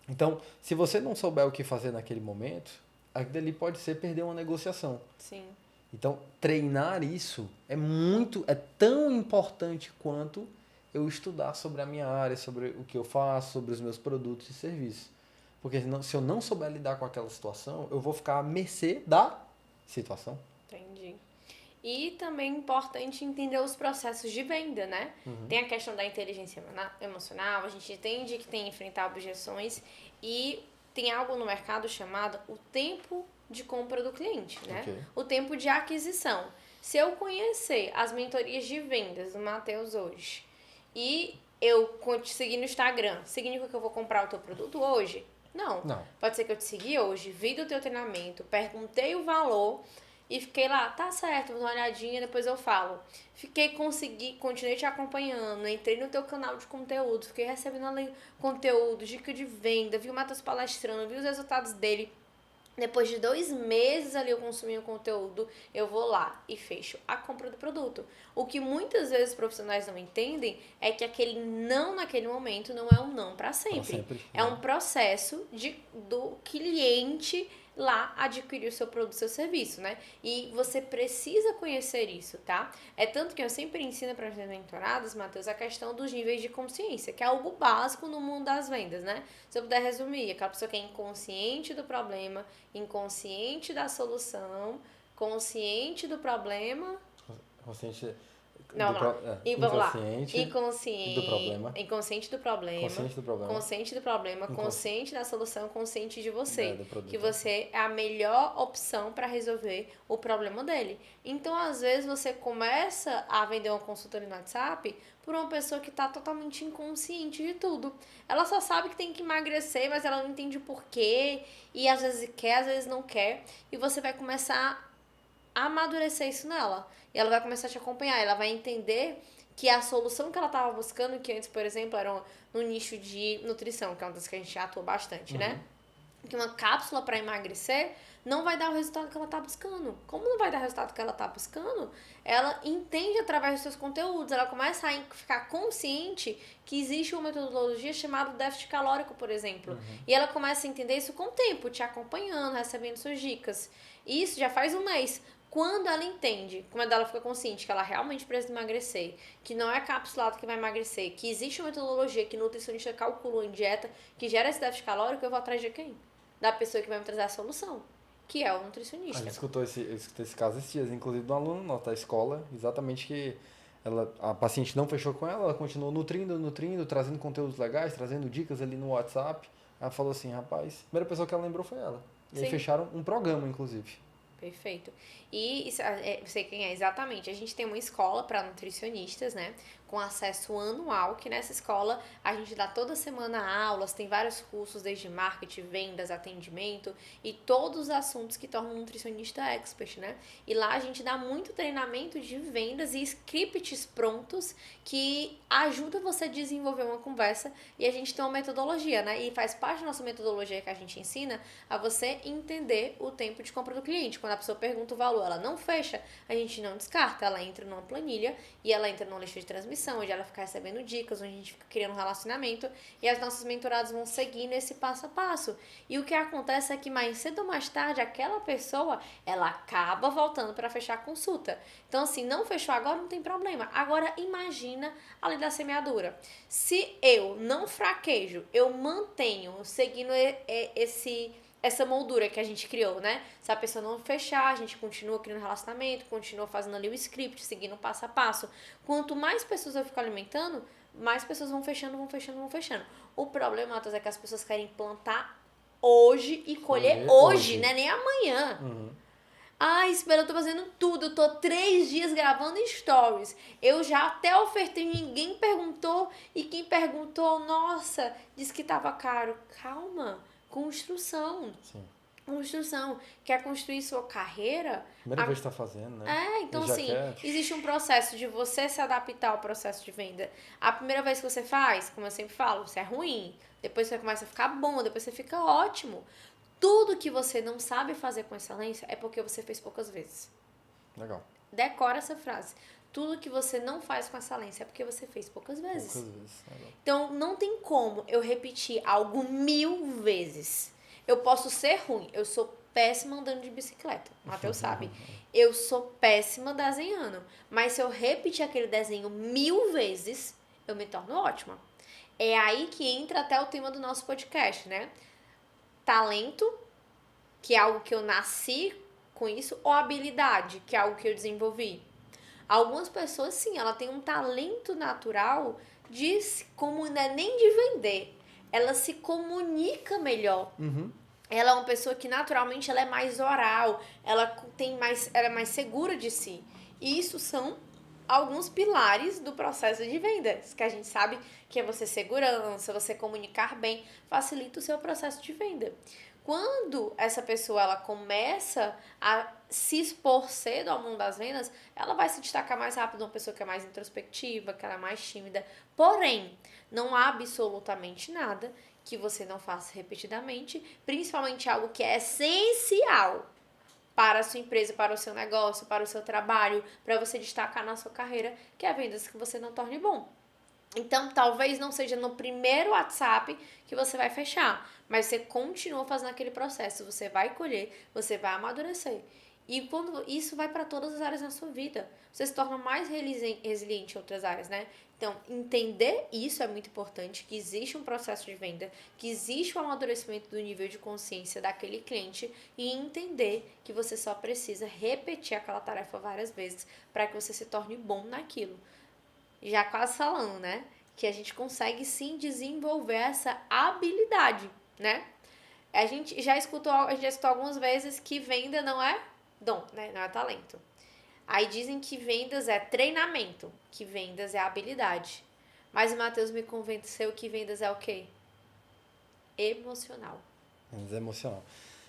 B: Então, se você não souber o que fazer naquele momento, aquilo ali pode ser perder uma negociação.
A: Sim.
B: Então, treinar isso é tão importante quanto eu estudar sobre a minha área, sobre o que eu faço, sobre os meus produtos e serviços. Porque se eu não souber lidar com aquela situação, eu vou ficar à mercê da situação.
A: Entendi. E também é importante entender os processos de venda, né? Tem a questão da inteligência emocional, a gente entende que tem que enfrentar objeções e tem algo no mercado chamado o tempo de compra do cliente, né?
B: Okay.
A: O tempo de aquisição. Se eu conhecer as mentorias de vendas do Matheus hoje e eu seguir no Instagram, significa que eu vou comprar o teu produto hoje? Não. Pode ser que eu te segui hoje, vi do teu treinamento, perguntei o valor e fiquei lá, tá certo, vou dar uma olhadinha, depois eu falo. Continuei te acompanhando, entrei no teu canal de conteúdo, fiquei recebendo conteúdo, dica de venda, vi o Matheus palestrando, vi os resultados dele. Depois de 2 meses ali eu consumindo o conteúdo, eu vou lá e fecho a compra do produto. O que muitas vezes os profissionais não entendem é que aquele não naquele momento não é um não para sempre. É um processo do cliente lá adquirir o seu produto, o seu serviço, né? E você precisa conhecer isso, tá? É tanto que eu sempre ensino para as minhas mentoradas, Matheus, a questão dos níveis de consciência, que é algo básico no mundo das vendas, né? Se eu puder resumir, aquela pessoa que é inconsciente do problema, inconsciente da solução, consciente do problema...
B: Consciente...
A: Vamos lá. Inconsciente
B: do problema.
A: Inconsciente do problema.
B: Consciente do problema.
A: Consciente do problema. Consciente da solução. Consciente de você.
B: Do
A: que você é a melhor opção para resolver o problema dele. Então, às vezes, você começa a vender uma consultoria no WhatsApp por uma pessoa que está totalmente inconsciente de tudo. Ela só sabe que tem que emagrecer, mas ela não entende o porquê. E às vezes quer, às vezes não quer. E você vai começar a amadurecer isso nela. E ela vai começar a te acompanhar. Ela vai entender que a solução que ela estava buscando, que antes, por exemplo, era no nicho de nutrição, que é uma das que a gente atua bastante, né? Que uma cápsula para emagrecer não vai dar o resultado que ela está buscando. Como não vai dar o resultado que ela está buscando, ela entende através dos seus conteúdos. Ela começa a ficar consciente que existe uma metodologia chamada déficit calórico, por exemplo. E ela começa a entender isso com o tempo, te acompanhando, recebendo suas dicas. Isso já faz um mês. Quando ela entende, quando ela fica consciente que ela realmente precisa emagrecer, que não é capsulado que vai emagrecer, que existe uma metodologia que o nutricionista calculou em dieta, que gera esse déficit calórico, eu vou atrás de quem? Da pessoa que vai me trazer a solução, que é o nutricionista.
B: A gente escutou esse caso esses dias, inclusive de um aluno nosso da escola, exatamente que a paciente não fechou com ela continuou nutrindo, trazendo conteúdos legais, trazendo dicas ali no WhatsApp. Ela falou assim, rapaz, a primeira pessoa que ela lembrou foi ela. E aí fecharam um programa, inclusive.
A: Perfeito. E sei quem é exatamente. A gente tem uma escola para nutricionistas, né? Com acesso anual, que nessa escola a gente dá toda semana aulas, tem vários cursos, desde marketing, vendas, atendimento e todos os assuntos que tornam um nutricionista expert, né? E lá a gente dá muito treinamento de vendas e scripts prontos que ajuda você a desenvolver uma conversa e a gente tem uma metodologia, né? E faz parte da nossa metodologia que a gente ensina a você entender o tempo de compra do cliente. Quando a pessoa pergunta o valor, ela não fecha, a gente não descarta, ela entra numa planilha e ela entra numa lista de transmissão atenção, onde ela fica recebendo dicas, onde a gente fica criando um relacionamento e as nossas mentoradas vão seguindo esse passo a passo. E o que acontece é que mais cedo ou mais tarde, aquela pessoa, ela acaba voltando para fechar a consulta. Então, assim, não fechou agora, não tem problema. Agora, imagina a lei da semeadura. Se eu não fraquejo, eu mantenho seguindo essa moldura que a gente criou, né? Se a pessoa não fechar, a gente continua criando relacionamento, continua fazendo ali o script, seguindo passo a passo. Quanto mais pessoas eu fico alimentando, mais pessoas vão fechando, vão fechando, vão fechando. O problema, Matheus, é que as pessoas querem plantar hoje e colher hoje, né? Nem amanhã. Espera, eu tô fazendo tudo, eu tô 3 dias gravando stories. Eu já até ofertei, ninguém perguntou. E quem perguntou, nossa, disse que tava caro. Calma, construção.
B: Sim.
A: Construção. Quer construir sua carreira?
B: Primeira vez que tá fazendo, né?
A: Então
B: E já
A: assim,
B: quer...
A: existe um processo de você se adaptar ao processo de venda. A primeira vez que você faz, como eu sempre falo, você é ruim. Depois você começa a ficar bom, depois você fica ótimo. Tudo que você não sabe fazer com excelência é porque você fez poucas vezes.
B: Legal.
A: Decora essa frase. Tudo que você não faz com excelência é porque você fez poucas vezes.
B: Poucas vezes. Legal.
A: Então, não tem como eu repetir algo 1000 vezes. Eu posso ser ruim. Eu sou péssima andando de bicicleta. O Matheus sabe. Eu sou péssima desenhando. Mas se eu repetir aquele desenho 1000 vezes, eu me torno ótima. É aí que entra até o tema do nosso podcast, né? Talento, que é algo que eu nasci com isso, ou habilidade, que é algo que eu desenvolvi. Algumas pessoas, sim, ela tem um talento natural de como não é nem de vender, ela se comunica melhor. Ela é uma pessoa que naturalmente ela é mais oral, ela é mais segura de si. E isso são alguns pilares do processo de vendas, que a gente sabe que é você segurança, você comunicar bem, facilita o seu processo de venda. Quando essa pessoa ela começa a se expor cedo ao mundo das vendas, ela vai se destacar mais rápido, uma pessoa que é mais introspectiva, que ela é mais tímida. Porém, não há absolutamente nada que você não faça repetidamente, principalmente algo que é essencial para a sua empresa, para o seu negócio, para o seu trabalho, para você destacar na sua carreira, que é vendas que você não torne bom. Então, talvez não seja no primeiro WhatsApp que você vai fechar, mas você continua fazendo aquele processo, você vai colher, você vai amadurecer. E quando isso vai para todas as áreas da sua vida, você se torna mais resiliente em outras áreas, né? Então, entender isso é muito importante, que existe um processo de venda, que existe o amadurecimento do nível de consciência daquele cliente e entender que você só precisa repetir aquela tarefa várias vezes para que você se torne bom naquilo. Já quase falando, né? Que a gente consegue sim desenvolver essa habilidade, né? A gente já escutou algumas vezes que venda não é dom, né? Não é talento. Aí dizem que vendas é treinamento, que vendas é habilidade. Mas o Matheus me convenceu que vendas é o quê? Emocional.
B: Vendas é emocional.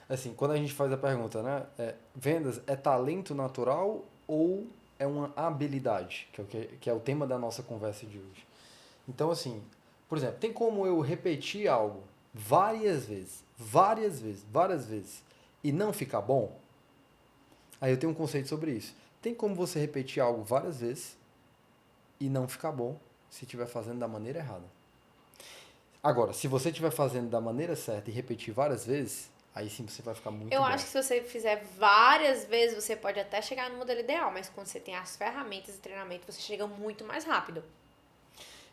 B: Assim, quando a gente faz a pergunta, né? Vendas é talento natural ou é uma habilidade? Que é o tema da nossa conversa de hoje. Então, assim, por exemplo, tem como eu repetir algo várias vezes, e não ficar bom? Aí eu tenho um conceito sobre isso. Tem como você repetir algo várias vezes e não ficar bom se estiver fazendo da maneira errada. Agora, se você estiver fazendo da maneira certa e repetir várias vezes, aí sim você vai ficar muito bom.
A: Eu acho que se você fizer várias vezes, você pode até chegar no modelo ideal, mas quando você tem as ferramentas de treinamento, você chega muito mais rápido.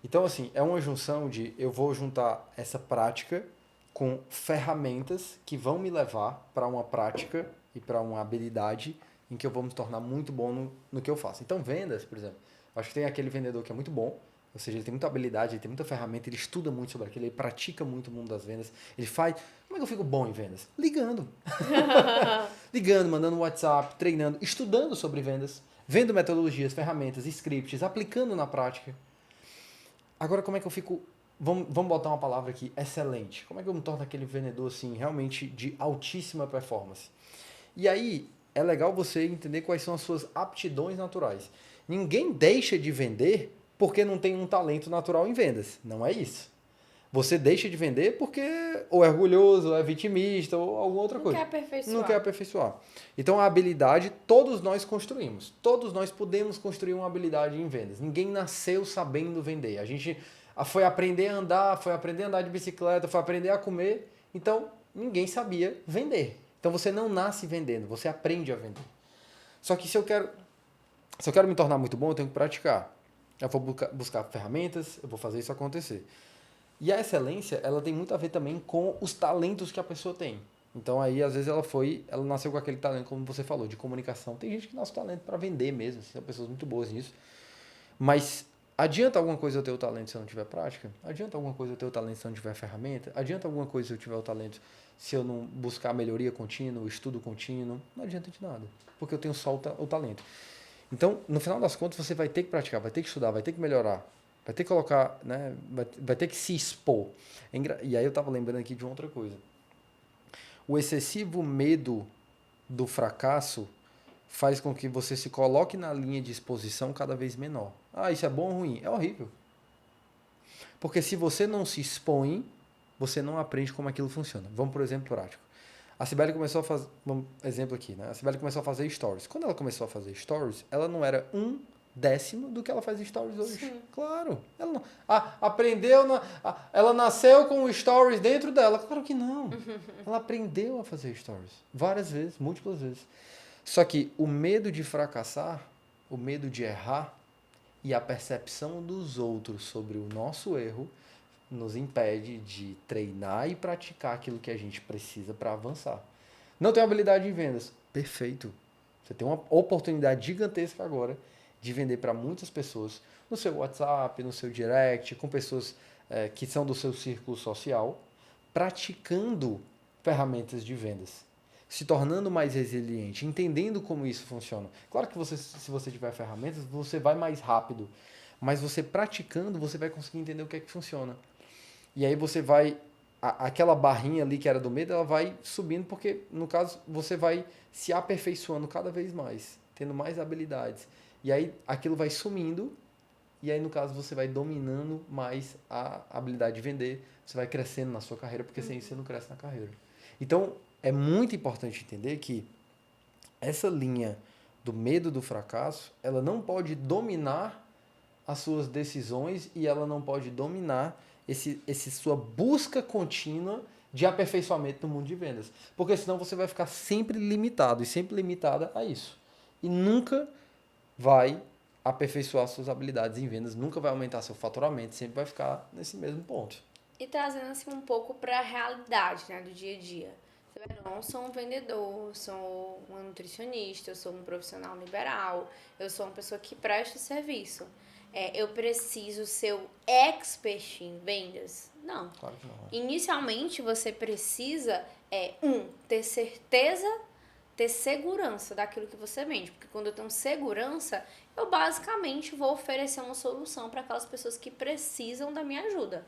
B: Então, assim, é uma junção de eu vou juntar essa prática com ferramentas que vão me levar para uma prática e para uma habilidade em que eu vou me tornar muito bom no que eu faço. Então, vendas, por exemplo, acho que tem aquele vendedor que é muito bom, ou seja, ele tem muita habilidade, ele tem muita ferramenta, ele estuda muito sobre aquilo, ele pratica muito o mundo das vendas, ele faz... Como é que eu fico bom em vendas? Ligando. Ligando, mandando WhatsApp, treinando, estudando sobre vendas, vendo metodologias, ferramentas, scripts, aplicando na prática. Agora, como é que eu fico... Vamos botar uma palavra aqui, excelente. Como é que eu me torno aquele vendedor, assim, realmente de altíssima performance? E aí, é legal você entender quais são as suas aptidões naturais. Ninguém deixa de vender porque não tem um talento natural em vendas. Não é isso. Você deixa de vender porque ou é orgulhoso, ou é vitimista, ou alguma outra coisa.
A: Não quer aperfeiçoar.
B: Não quer aperfeiçoar. Então a habilidade todos nós construímos. Todos nós podemos construir uma habilidade em vendas. Ninguém nasceu sabendo vender. A gente foi aprender a andar, foi aprender a andar de bicicleta, foi aprender a comer. Então ninguém sabia vender. Então você não nasce vendendo, você aprende a vender. Só que se eu quero me tornar muito bom, eu tenho que praticar. Eu vou buscar ferramentas, eu vou fazer isso acontecer. E a excelência, ela tem muito a ver também com os talentos que a pessoa tem. Então aí, às vezes, ela nasceu com aquele talento, como você falou, de comunicação. Tem gente que nasce com talento para vender mesmo, são pessoas muito boas nisso. Mas adianta alguma coisa eu ter o talento se eu não tiver prática? Adianta alguma coisa eu ter o talento se eu não tiver ferramenta? Adianta alguma coisa se eu tiver o talento se eu não buscar melhoria contínua, estudo contínuo? Não adianta de nada, porque eu tenho só o talento. Então, no final das contas, você vai ter que praticar, vai ter que estudar, vai ter que melhorar, vai ter que colocar, né, vai ter que se expor. E aí eu estava lembrando aqui de outra coisa. O excessivo medo do fracasso faz com que você se coloque na linha de exposição cada vez menor. Ah, isso é bom ou ruim? É horrível. Porque se você não se expõe, você não aprende como aquilo funciona. Vamos por exemplo prático. A Sibeli começou a fazer, um exemplo aqui, né? A Sibeli começou a fazer stories. Quando ela começou a fazer stories, ela não era 1/10 do que ela faz stories hoje.
A: Sim.
B: Claro. Ela não, aprendeu, ela nasceu com stories dentro dela. Claro que não. Ela aprendeu a fazer stories. Várias vezes, múltiplas vezes. Só que o medo de fracassar, o medo de errar e a percepção dos outros sobre o nosso erro nos impede de treinar e praticar aquilo que a gente precisa para avançar. Não tem habilidade em vendas? Perfeito. Você tem uma oportunidade gigantesca agora de vender para muitas pessoas no seu WhatsApp, no seu direct, com pessoas que são do seu círculo social, praticando ferramentas de vendas, se tornando mais resiliente, entendendo como isso funciona. Claro que se você tiver ferramentas, você vai mais rápido, mas você praticando, você vai conseguir entender o que é que funciona. E aí você vai, aquela barrinha ali que era do medo, ela vai subindo, porque no caso você vai se aperfeiçoando cada vez mais, tendo mais habilidades. E aí aquilo vai sumindo, e aí no caso você vai dominando mais a habilidade de vender, você vai crescendo na sua carreira, porque sem isso você não cresce na carreira. Então é muito importante entender que essa linha do medo do fracasso, ela não pode dominar as suas decisões e ela não pode dominar esse sua busca contínua de aperfeiçoamento no mundo de vendas. Porque senão você vai ficar sempre limitado e sempre limitada a isso. E nunca vai aperfeiçoar suas habilidades em vendas, nunca vai aumentar seu faturamento, sempre vai ficar nesse mesmo ponto.
A: E trazendo assim um pouco para a realidade, né, do dia a dia. Eu não sou um vendedor, sou uma nutricionista, eu sou um profissional liberal, eu sou uma pessoa que presta serviço. Eu preciso ser o expert em vendas? Não.
B: Claro que não.
A: Inicialmente, você precisa, ter certeza, ter segurança daquilo que você vende. Porque quando eu tenho segurança, eu basicamente vou oferecer uma solução para aquelas pessoas que precisam da minha ajuda.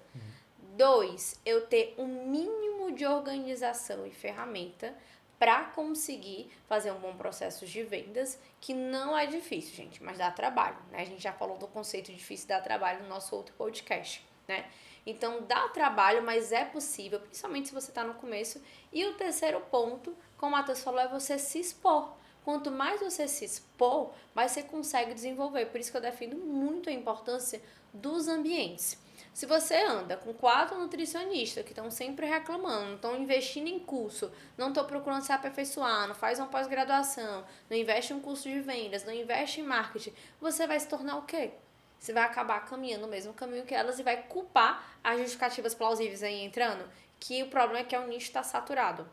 A: 2, eu ter um mínimo de organização e ferramenta para conseguir fazer um bom processo de vendas, que não é difícil, gente, mas dá trabalho, né? A gente já falou do conceito difícil dá trabalho no nosso outro podcast, né? Então, dá trabalho, mas é possível, principalmente se você está no começo. E o terceiro ponto, como o Matheus falou, é você se expor. Quanto mais você se expor, mais você consegue desenvolver. Por isso que eu defendo muito a importância dos ambientes. Se você anda com 4 nutricionistas que estão sempre reclamando, não estão investindo em curso, não estão procurando se aperfeiçoar, não faz uma pós-graduação, não investe em um curso de vendas, não investe em marketing, você vai se tornar o quê? Você vai acabar caminhando o mesmo caminho que elas e vai culpar as justificativas plausíveis aí entrando, que o problema é que o nicho está saturado.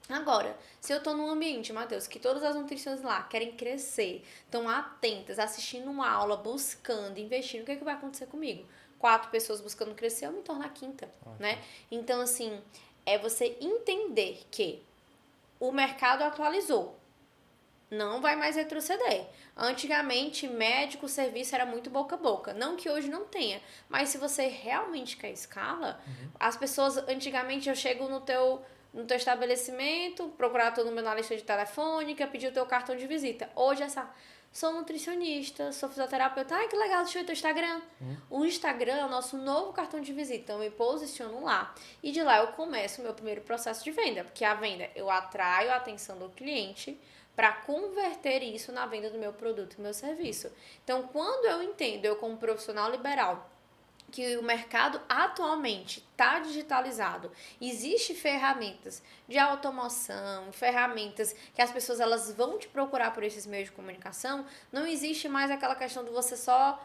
A: Agora, se eu tô num ambiente, Matheus, que todas as nutricionistas lá querem crescer, estão atentas, assistindo uma aula, buscando, investindo, o que vai acontecer comigo? 4 pessoas buscando crescer, eu me torno a 5ª, né? Então, assim, é você entender que o mercado atualizou, não vai mais retroceder. Antigamente, médico, serviço era muito boca a boca. Não que hoje não tenha, mas se você realmente quer escala, as pessoas, antigamente eu chego no teu estabelecimento, procurar teu número na lista de telefônica, pedir o teu cartão de visita. Hoje Sou nutricionista, sou fisioterapeuta. Ai, que legal, deixa eu ver teu Instagram. O Instagram é o nosso novo cartão de visita, então eu me posiciono lá. E de lá eu começo o meu primeiro processo de venda, porque a venda, eu atraio a atenção do cliente para converter isso na venda do meu produto e meu serviço. Então, quando eu entendo, eu como profissional liberal, que o mercado atualmente está digitalizado, existe ferramentas de automação, ferramentas que as pessoas elas vão te procurar por esses meios de comunicação, não existe mais aquela questão de você só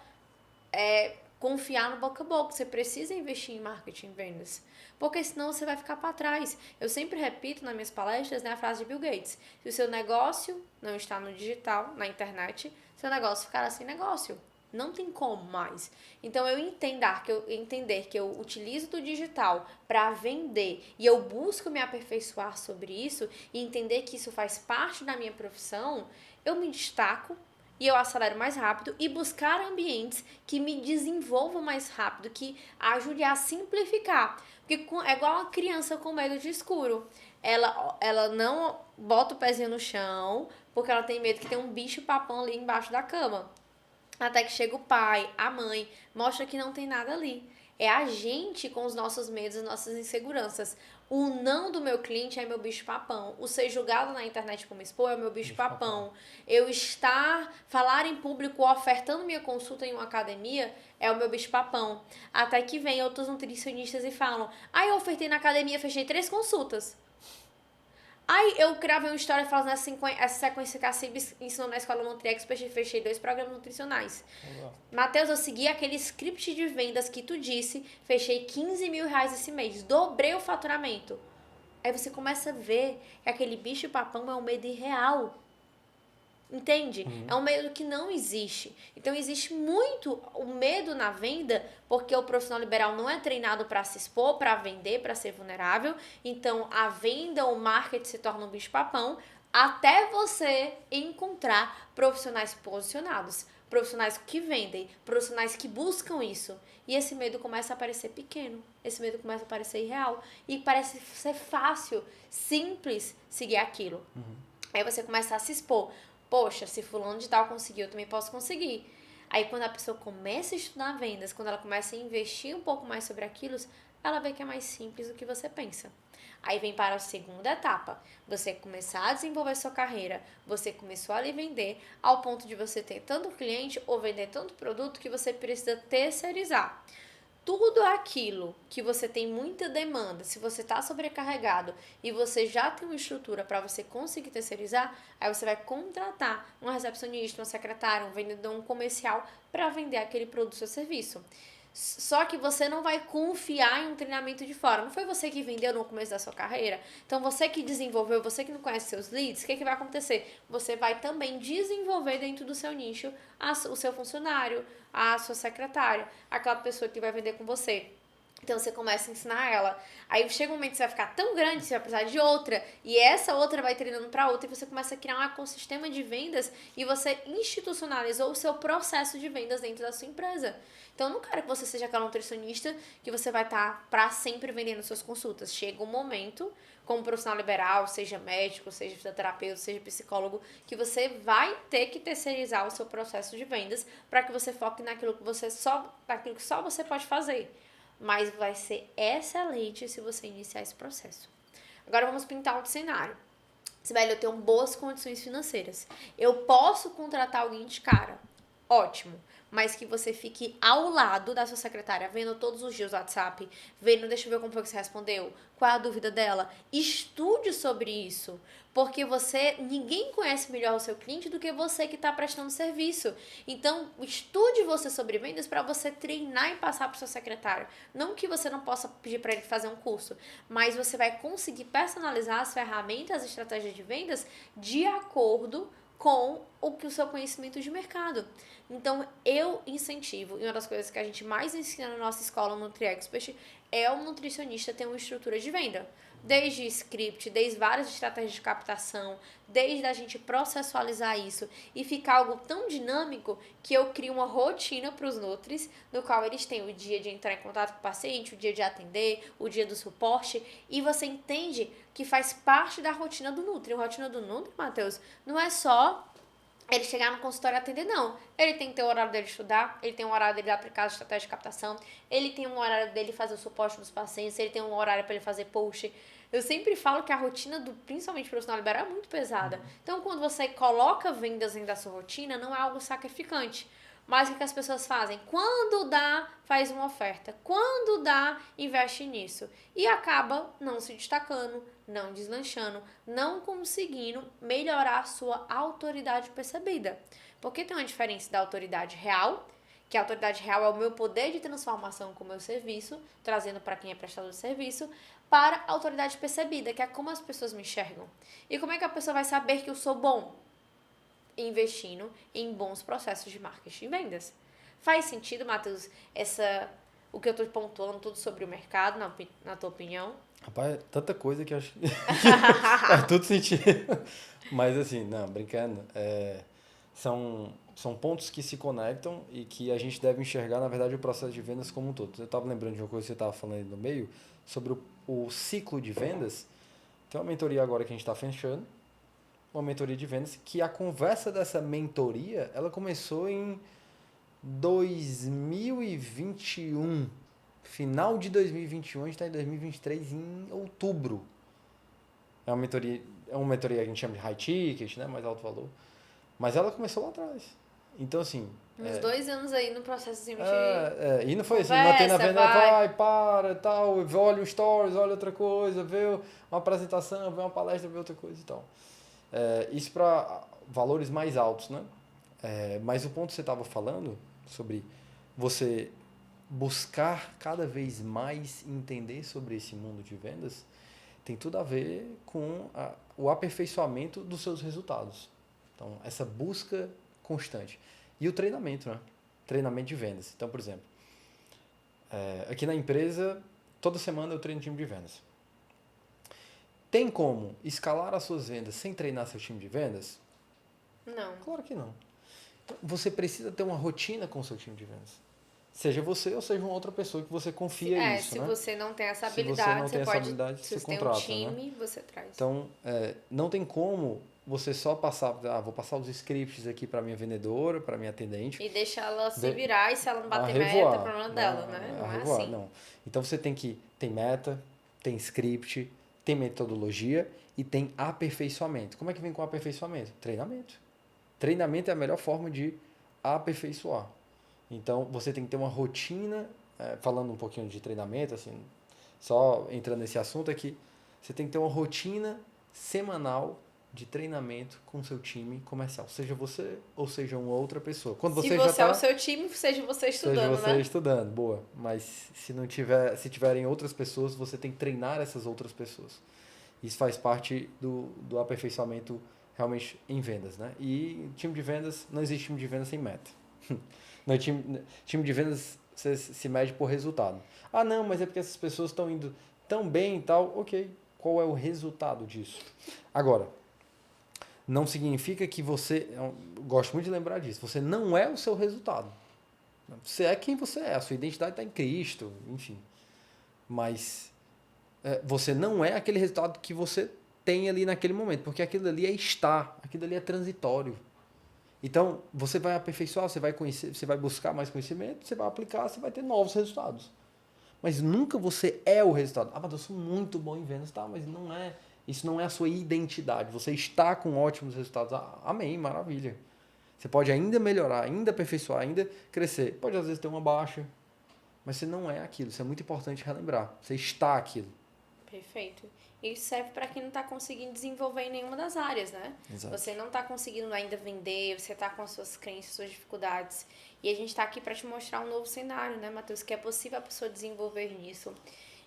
A: confiar no boca a boca, você precisa investir em marketing e vendas, porque senão você vai ficar para trás. Eu sempre repito nas minhas palestras, né, a frase de Bill Gates: se o seu negócio não está no digital, na internet, seu negócio ficará sem negócio. Não tem como mais. Então, entender que eu utilizo do digital para vender e eu busco me aperfeiçoar sobre isso e entender que isso faz parte da minha profissão, eu me destaco e eu acelero mais rápido e buscar ambientes que me desenvolvam mais rápido, que ajude a simplificar. Porque é igual uma criança com medo de escuro. Ela não bota o pezinho no chão porque ela tem medo que tem um bicho papão ali embaixo da cama. Até que chega o pai, a mãe, mostra que não tem nada ali. É a gente com os nossos medos e nossas inseguranças. O não do meu cliente é meu bicho papão. O ser julgado na internet como expor é o meu bicho papão. Eu falar em público ofertando minha consulta em uma academia é o meu bicho papão. Até que vem outros nutricionistas e falam: eu ofertei na academia, fechei 3 consultas. Aí eu gravei uma história falando essa sequência que a Cib ensinou na escola Nutri-Expert e fechei 2 programas nutricionais. Matheus, eu segui aquele script de vendas que tu disse, fechei R$15 mil esse mês, dobrei o faturamento. Aí você começa a ver que aquele bicho papão é um medo irreal. Entende? É um medo que não existe. Então, existe muito o medo na venda, porque o profissional liberal não é treinado para se expor, para vender, para ser vulnerável. Então, a venda, o marketing se torna um bicho-papão, até você encontrar profissionais posicionados, profissionais que vendem, profissionais que buscam isso. E esse medo começa a parecer pequeno, esse medo começa a parecer irreal. E parece ser fácil, simples seguir aquilo. Aí você começa a se expor. Poxa, se fulano de tal conseguiu, eu também posso conseguir. Aí quando a pessoa começa a estudar vendas, quando ela começa a investir um pouco mais sobre aquilo, ela vê que é mais simples do que você pensa. Aí vem para a segunda etapa. Você começar a desenvolver sua carreira, você começou a lhe vender, ao ponto de você ter tanto cliente ou vender tanto produto que você precisa terceirizar. Tudo aquilo que você tem muita demanda, se você está sobrecarregado e você já tem uma estrutura para você conseguir terceirizar, aí você vai contratar um recepcionista, um secretário, um vendedor, um comercial para vender aquele produto ou serviço. Só que você não vai confiar em um treinamento de fora. Não foi você que vendeu no começo da sua carreira? Então, você que desenvolveu, você que não conhece seus leads, o que vai acontecer? Você vai também desenvolver dentro do seu nicho o seu funcionário, a sua secretária, aquela pessoa que vai vender com você. Então, você começa a ensinar ela. Aí chega um momento que você vai ficar tão grande, você vai precisar de outra. E essa outra vai treinando para outra. E você começa a criar um ecossistema de vendas. E você institucionalizou o seu processo de vendas dentro da sua empresa. Então, eu não quero que você seja aquela nutricionista que você vai estar para sempre vendendo suas consultas. Chega um momento, como profissional liberal, seja médico, seja fisioterapeuta, seja psicólogo, que você vai ter que terceirizar o seu processo de vendas para que você foque naquilo que só você pode fazer. Mas vai ser excelente se você iniciar esse processo. Agora vamos pintar outro cenário. Sibeli, eu tenho boas condições financeiras. Eu posso contratar alguém de cara. Ótimo. Mas que você fique ao lado da sua secretária, vendo todos os dias o WhatsApp, vendo, deixa eu ver como foi que você respondeu, qual é a dúvida dela. Estude sobre isso, porque ninguém conhece melhor o seu cliente do que você que está prestando serviço. Então, estude você sobre vendas para você treinar e passar para o seu secretário. Não que você não possa pedir para ele fazer um curso, mas você vai conseguir personalizar as ferramentas, as estratégias de vendas de acordo com o seu conhecimento de mercado. Então, eu incentivo, e uma das coisas que a gente mais ensina na nossa escola Nutri-Expert é o nutricionista ter uma estrutura de venda. Desde script, desde várias estratégias de captação, desde a gente processualizar isso e ficar algo tão dinâmico que eu crio uma rotina para os nutris, no qual eles têm o dia de entrar em contato com o paciente, o dia de atender, o dia do suporte, e você entende que faz parte da rotina do nutri. A rotina do nutri, Matheus, não é só ele chegar no consultório e atender, não. Ele tem que ter o horário dele estudar, ele tem um horário dele aplicar a estratégia de captação, ele tem um horário dele fazer o suporte dos pacientes, ele tem um horário para ele fazer post. Eu sempre falo que a rotina do, principalmente profissional liberal, é muito pesada. Então, quando você coloca vendas dentro da sua rotina, não é algo sacrificante. Mas o que as pessoas fazem? Quando dá, faz uma oferta. Quando dá, investe nisso. E acaba não se destacando, não deslanchando, não conseguindo melhorar a sua autoridade percebida. Porque tem uma diferença da autoridade real, que a autoridade real é o meu poder de transformação com o meu serviço, trazendo para quem é prestador de serviço, para a autoridade percebida, que é como as pessoas me enxergam. E como é que a pessoa vai saber que eu sou bom? Investindo em bons processos de marketing e vendas. Faz sentido, Matheus, o que eu estou pontuando tudo sobre o mercado, na tua opinião?
B: Rapaz, é tanta coisa que eu acho que faz tudo sentido. Mas assim, não, brincando, são pontos que se conectam e que a gente deve enxergar, na verdade, o processo de vendas como um todo. Eu estava lembrando de uma coisa que você estava falando aí no meio, sobre o ciclo de vendas. Tem uma mentoria agora que a gente está fechando, uma mentoria de vendas, que a conversa dessa mentoria, ela começou em 2021, final de 2021, a gente está em 2023 em outubro. É uma mentoria que a gente chama de high ticket, né, mais alto valor. Mas ela começou lá atrás. Então, assim...
A: Uns 2 anos aí no processo de
B: e não foi assim,
A: conversa,
B: mantendo a venda,
A: vai.
B: para, tal, olha o stories, olha outra coisa, vê uma apresentação, vê uma palestra, vê outra coisa e tal. Isso para valores mais altos, né? Mas o ponto que você estava falando sobre você buscar cada vez mais entender sobre esse mundo de vendas tem tudo a ver com o aperfeiçoamento dos seus resultados. Então, essa busca constante. E o treinamento, né? Treinamento de vendas. Então, por exemplo, aqui na empresa, toda semana eu treino time de vendas. Tem como escalar as suas vendas sem treinar seu time de vendas?
A: Não.
B: Claro que não. Então, você precisa ter uma rotina com o seu time de vendas. Seja você ou seja uma outra pessoa que você confia isso,
A: se
B: né?
A: você não tem essa
B: Se você
A: habilidade,
B: não
A: você
B: tem essa
A: pode,
B: habilidade,
A: se
B: você
A: você tem um
B: contrata,
A: time,
B: né?
A: você traz.
B: Então, não tem como você só passar, vou passar os scripts aqui para minha vendedora, para minha atendente.
A: E deixa ela se virar, e se ela não bater
B: revoar,
A: meta, é problema dela, né? Não é
B: revoar,
A: assim.
B: não. Então você tem meta, tem script, tem metodologia e tem aperfeiçoamento. Como é que vem com aperfeiçoamento? Treinamento. Treinamento é a melhor forma de aperfeiçoar. Então você tem que ter uma rotina, falando um pouquinho de treinamento, assim, só entrando nesse assunto aqui, você tem que ter uma rotina semanal de treinamento com o seu time comercial, seja você ou seja uma outra pessoa. Quando
A: Se
B: você já
A: você é o
B: está,
A: seu time, seja você
B: seja
A: estudando,
B: você
A: né?
B: estudando, boa. Mas se tiverem outras pessoas, você tem que treinar essas outras pessoas. Isso faz parte do aperfeiçoamento realmente em vendas, né? E time de vendas, não existe time de vendas sem meta. No time de vendas você se mede por resultado. Ah, não, mas é porque essas pessoas estão indo tão bem e tal. Ok, qual é o resultado disso? Agora, não significa que você... Eu gosto muito de lembrar disso. Você não é o seu resultado. Você é quem você é. A sua identidade está em Cristo, enfim. Mas você não é aquele resultado que você tem ali naquele momento. Porque aquilo ali é estar. Aquilo ali é transitório. Então, você vai aperfeiçoar, você vai conhecer, você vai buscar mais conhecimento, você vai aplicar, você vai ter novos resultados. Mas nunca você é o resultado. Ah, mas eu sou muito bom em vendas, tá? Mas não é. Isso não é a sua identidade. Você está com ótimos resultados. Ah, amém, maravilha. Você pode ainda melhorar, ainda aperfeiçoar, ainda crescer. Pode às vezes ter uma baixa, mas você não é aquilo. Isso é muito importante relembrar. Você está aquilo.
A: Perfeito. Isso serve para quem não está conseguindo desenvolver em nenhuma das áreas, né?
B: Exato.
A: Você não está conseguindo ainda vender, você está com as suas crenças, suas dificuldades. E a gente está aqui para te mostrar um novo cenário, né, Matheus? Que é possível a pessoa desenvolver nisso.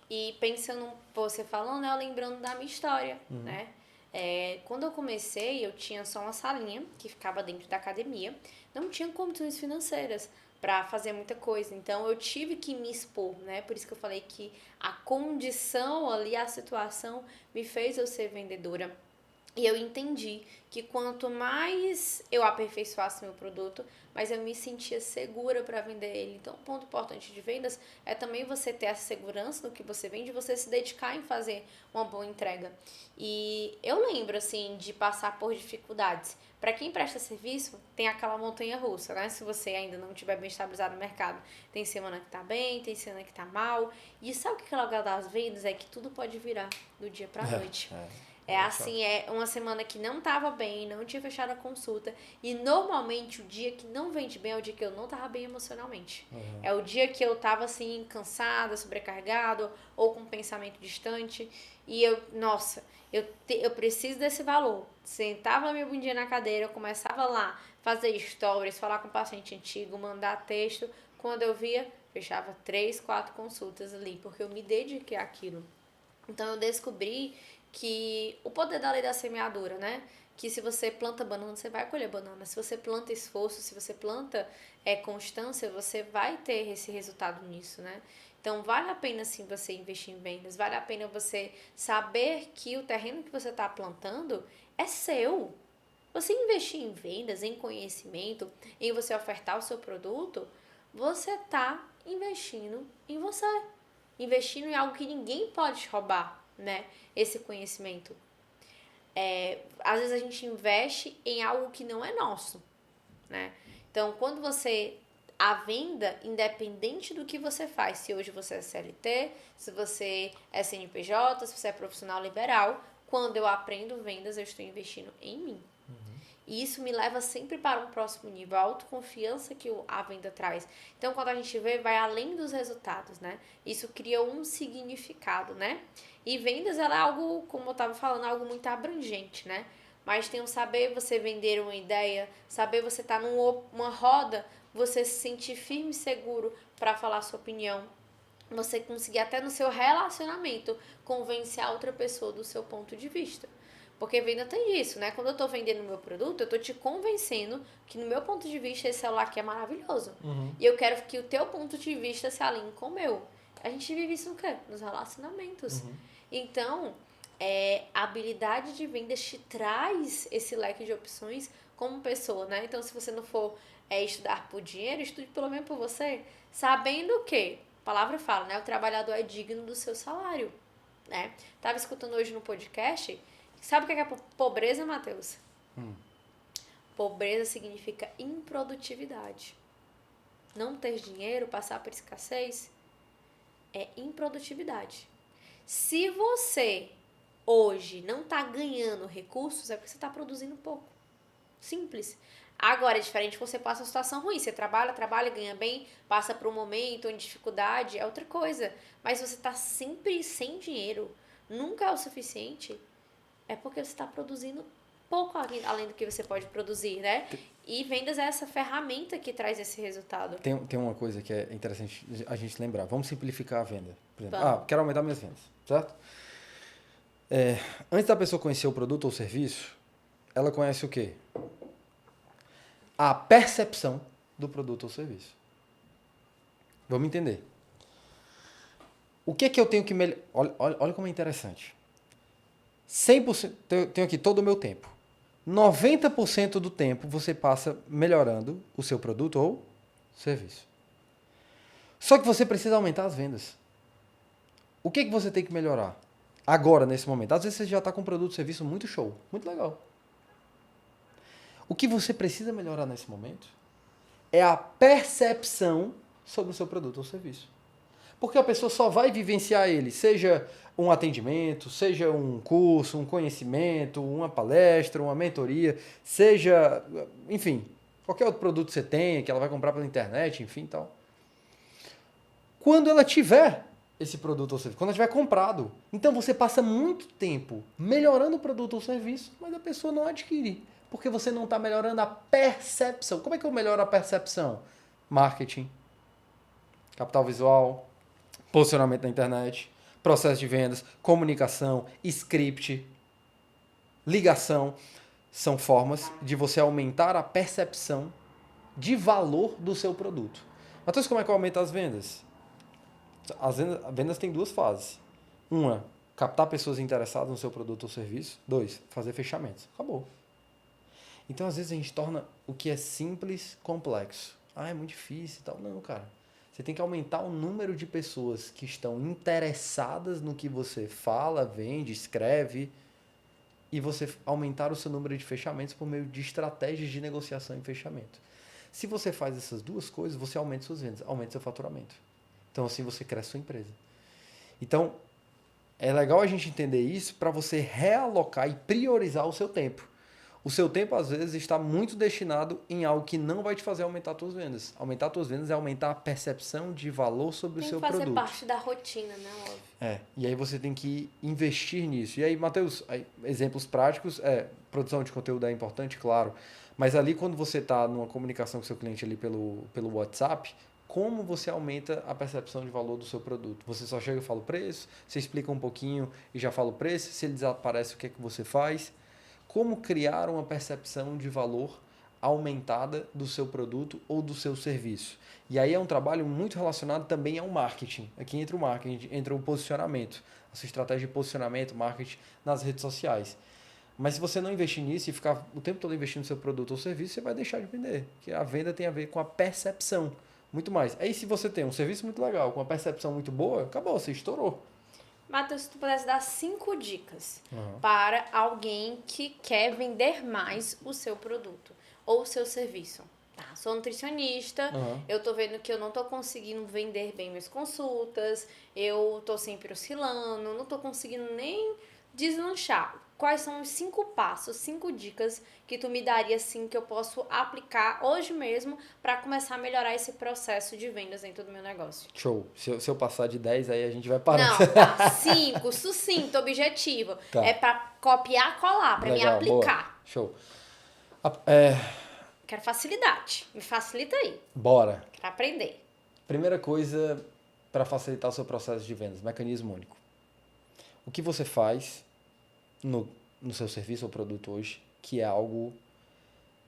A: E pensando, você falando, né, eu lembrando da minha história, né? Quando eu comecei, eu tinha só uma salinha que ficava dentro da academia. Não tinha condições financeiras para fazer muita coisa. Então, eu tive que me expor, né? Por isso que eu falei que a condição ali, a situação, me fez eu ser vendedora. E eu entendi que quanto mais eu aperfeiçoasse meu produto, mais eu me sentia segura para vender ele. Então, um ponto importante de vendas é também você ter a segurança no que você vende, você se dedicar em fazer uma boa entrega. E eu lembro, assim, de passar por dificuldades. Para quem presta serviço, tem aquela montanha russa, né? Se você ainda não estiver bem estabilizado no mercado, tem semana que tá bem, tem semana que tá mal. E sabe o que é legal das vendas? É que tudo pode virar do dia pra noite. É assim, é uma semana que não tava bem, não tinha fechado a consulta. E normalmente o dia que não vende bem é o dia que eu não tava bem emocionalmente. É o dia que eu tava assim, cansada, sobrecargado, ou com um pensamento distante. E eu, nossa, eu preciso desse valor. Sentava minha bundinha na cadeira, eu começava lá, fazer stories, falar com o paciente antigo, mandar texto. Quando eu via, fechava 3, 4 consultas ali, porque eu me dediquei àquilo. Então eu descobri que o poder da lei da semeadura, né? Que se você planta banana, você vai colher banana. Se você planta esforço, se você planta constância, você vai ter esse resultado nisso, né? Então vale a pena sim você investir em vendas, vale a pena você saber que o terreno que você está plantando é seu. Você investir em vendas, em conhecimento, em você ofertar o seu produto, você está investindo em você. Investindo em algo que ninguém pode te roubar, né? Esse conhecimento. Às vezes a gente investe em algo que não é nosso, né? Então, quando você... A venda, independente do que você faz, se hoje você é CLT, se você é CNPJ, se você é profissional liberal, quando eu aprendo vendas, eu estou investindo em mim. E isso me leva sempre para um próximo nível, a autoconfiança que a venda traz. Então, quando a gente vê, vai além dos resultados, né? Isso cria um significado, né? E vendas, ela é algo, como eu estava falando, algo muito abrangente, né? Mas tem o saber você vender uma ideia, saber você estar numa roda, você se sentir firme e seguro para falar a sua opinião. Você conseguir até no seu relacionamento convencer a outra pessoa do seu ponto de vista. Porque venda tem isso, né? Quando eu tô vendendo o meu produto, eu tô te convencendo que no meu ponto de vista esse celular aqui é maravilhoso. E eu quero que o teu ponto de vista se alinhe com o meu. A gente vive isso no quê? Nos relacionamentos. Então, a habilidade de vendas te traz esse leque de opções como pessoa, né? Então, se você não for estudar por dinheiro, estude pelo menos por você, sabendo que, a palavra fala, né? O trabalhador é digno do seu salário, né? Tava escutando hoje no podcast. Sabe o que é pobreza, Matheus? Pobreza significa improdutividade. Não ter dinheiro, passar por escassez, é improdutividade. Se você hoje não está ganhando recursos, é porque você está produzindo pouco. Simples. Agora, é diferente você passa uma situação ruim. Você trabalha, ganha bem, passa por um momento em dificuldade, é outra coisa. Mas você está sempre sem dinheiro, nunca é o suficiente, é porque você está produzindo pouco além do que você pode produzir, né? E vendas é essa ferramenta que traz esse resultado.
B: Tem uma coisa que é interessante a gente lembrar. Vamos simplificar a venda. Por exemplo, quero aumentar minhas vendas, certo? Antes da pessoa conhecer o produto ou serviço, ela conhece o quê? A percepção do produto ou serviço. Vamos entender. O que é que eu tenho que melhorar? Olha como é interessante. 100%, eu tenho aqui todo o meu tempo. 90% do tempo você passa melhorando o seu produto ou serviço. Só que você precisa aumentar as vendas. O que você tem que melhorar? Agora, nesse momento. Às vezes você já está com um produto ou serviço muito show, muito legal. O que você precisa melhorar nesse momento é a percepção sobre o seu produto ou serviço. Porque a pessoa só vai vivenciar ele, seja um atendimento, seja um curso, um conhecimento, uma palestra, uma mentoria, seja, enfim, qualquer outro produto que você tenha, que ela vai comprar pela internet, enfim, tal. Quando ela tiver esse produto ou serviço, quando ela tiver comprado. Então você passa muito tempo melhorando o produto ou serviço, mas a pessoa não adquire, porque você não está melhorando a percepção. Como é que eu melhoro a percepção? Marketing, capital visual, posicionamento na internet, processo de vendas, comunicação, script, ligação. São formas de você aumentar a percepção de valor do seu produto. Matheus, como é que eu aumento as vendas? As vendas têm duas fases. Uma captar pessoas interessadas no seu produto ou serviço. 2, fazer fechamentos. Acabou. Então, às vezes, a gente torna o que é simples complexo. Ah, é muito difícil e tal. Não, cara. Você tem que aumentar o número de pessoas que estão interessadas no que você fala, vende, escreve, e você aumentar o seu número de fechamentos por meio de estratégias de negociação e fechamento. Se você faz essas duas coisas, você aumenta suas vendas, aumenta seu faturamento. Então, assim, você cresce sua empresa. Então, é legal a gente entender isso para você realocar e priorizar o seu tempo. O seu tempo, às vezes, está muito destinado em algo que não vai te fazer aumentar as suas vendas. Aumentar as suas vendas é aumentar a percepção de valor sobre o seu produto.
A: Tem que fazer parte da rotina, né, óbvio.
B: E aí você tem que investir nisso. E aí, Matheus, exemplos práticos, produção de conteúdo é importante, claro. Mas ali, quando você está numa comunicação com o seu cliente ali pelo WhatsApp, como você aumenta a percepção de valor do seu produto? Você só chega e fala o preço, você explica um pouquinho e já fala o preço, se ele desaparece, o que é que você faz? Como criar uma percepção de valor aumentada do seu produto ou do seu serviço? E aí é um trabalho muito relacionado também ao marketing. Aqui entra o marketing, entra o posicionamento, a sua estratégia de posicionamento, marketing nas redes sociais. Mas se você não investir nisso e ficar o tempo todo investindo no seu produto ou serviço, você vai deixar de vender. Porque a venda tem a ver com a percepção, muito mais. Aí se você tem um serviço muito legal, com uma percepção muito boa, acabou, você estourou.
A: Matheus, se tu pudesse dar 5 dicas para alguém que quer vender mais o seu produto ou o seu serviço. Tá, sou nutricionista, eu tô vendo que eu não tô conseguindo vender bem minhas consultas, eu tô sempre oscilando, não tô conseguindo nem deslanchar. Quais são os 5 passos, 5 dicas que tu me daria assim que eu posso aplicar hoje mesmo para começar a melhorar esse processo de vendas dentro do meu negócio?
B: Show. Se eu passar de 10, aí a gente vai parar.
A: Não, tá. 5, sucinto, objetivo.
B: Tá.
A: É para copiar, colar, para me aplicar.
B: Boa. Show.
A: Quero facilidade. Me facilita aí.
B: Bora.
A: Quero aprender.
B: Primeira coisa para facilitar o seu processo de vendas, mecanismo único. O que você faz no seu serviço ou produto hoje, que é algo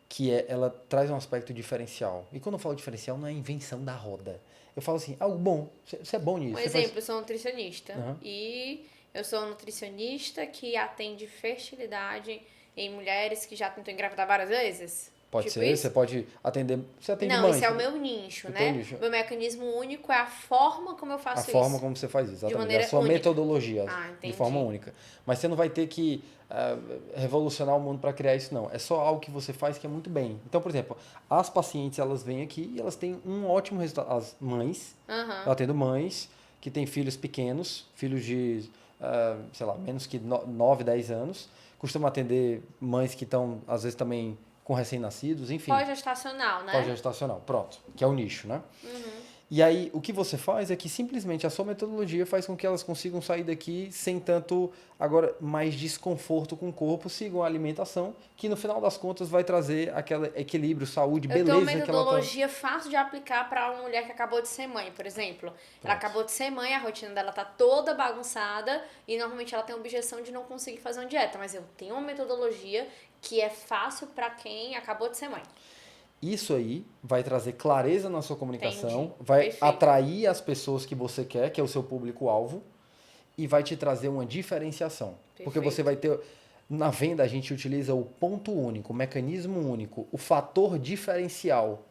B: que ela traz um aspecto diferencial. E quando eu falo diferencial, não é invenção da roda. Eu falo assim, algo bom. Você é bom nisso.
A: Um exemplo, eu sou nutricionista. E eu sou nutricionista que atende fertilidade em mulheres que já tentou engravidar várias vezes.
B: Pode
A: tipo
B: ser,
A: isso?
B: você pode atender. Você atende
A: Não,
B: mães.
A: esse é o meu nicho, né?
B: Nicho.
A: Meu mecanismo único é a forma como eu faço isso.
B: A forma como você faz isso, exatamente.
A: De maneira
B: a sua
A: única.
B: metodologia,
A: Entendi.
B: de forma única. Mas você não vai ter que revolucionar o mundo para criar isso, não. É só algo que você faz que é muito bem. Então, por exemplo, as pacientes, elas vêm aqui e elas têm um ótimo resultado. As mães, eu atendo mães que têm filhos pequenos, filhos de, sei lá, menos que 9, 10 anos. Costumo atender mães que estão, às vezes, também com recém-nascidos, enfim.
A: Pós-gestacional, né?
B: Pós-gestacional, pronto, que é o nicho, né? E aí, o que você faz é que simplesmente a sua metodologia faz com que elas consigam sair daqui sem tanto, agora, mais desconforto com o corpo, sigam a alimentação, que no final das contas vai trazer aquele equilíbrio, saúde, beleza.
A: Eu tenho uma metodologia fácil de aplicar para uma mulher que acabou de ser mãe, por exemplo. Ela acabou de ser mãe, a rotina dela tá toda bagunçada e normalmente ela tem a objeção de não conseguir fazer uma dieta, mas eu tenho uma metodologia que é fácil para quem acabou de ser mãe.
B: Isso aí vai trazer clareza na sua comunicação,
A: Entendi.
B: vai
A: Perfeito.
B: atrair as pessoas que você quer, que é o seu público-alvo, e vai te trazer uma diferenciação.
A: Perfeito.
B: Porque você vai ter... Na venda, a gente utiliza o ponto único, o mecanismo único, o fator diferencial,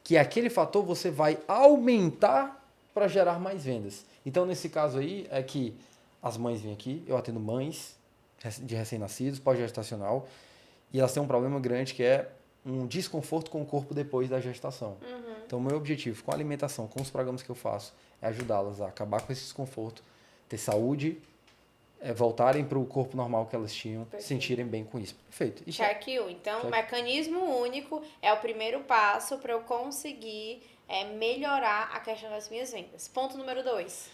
B: que aquele fator você vai aumentar para gerar mais vendas. Então, nesse caso aí, é que as mães vêm aqui, eu atendo mães de recém-nascidos, pós-gestacional, e elas têm um problema grande que é um desconforto com o corpo depois da gestação. Então, o meu objetivo com a alimentação, com os programas que eu faço, é ajudá-las a acabar com esse desconforto, ter saúde, voltarem para o corpo normal que elas tinham, se sentirem bem com isso. Perfeito.
A: Check you. Então, o mecanismo único é o primeiro passo para eu conseguir melhorar a questão das minhas vendas. Ponto número 2.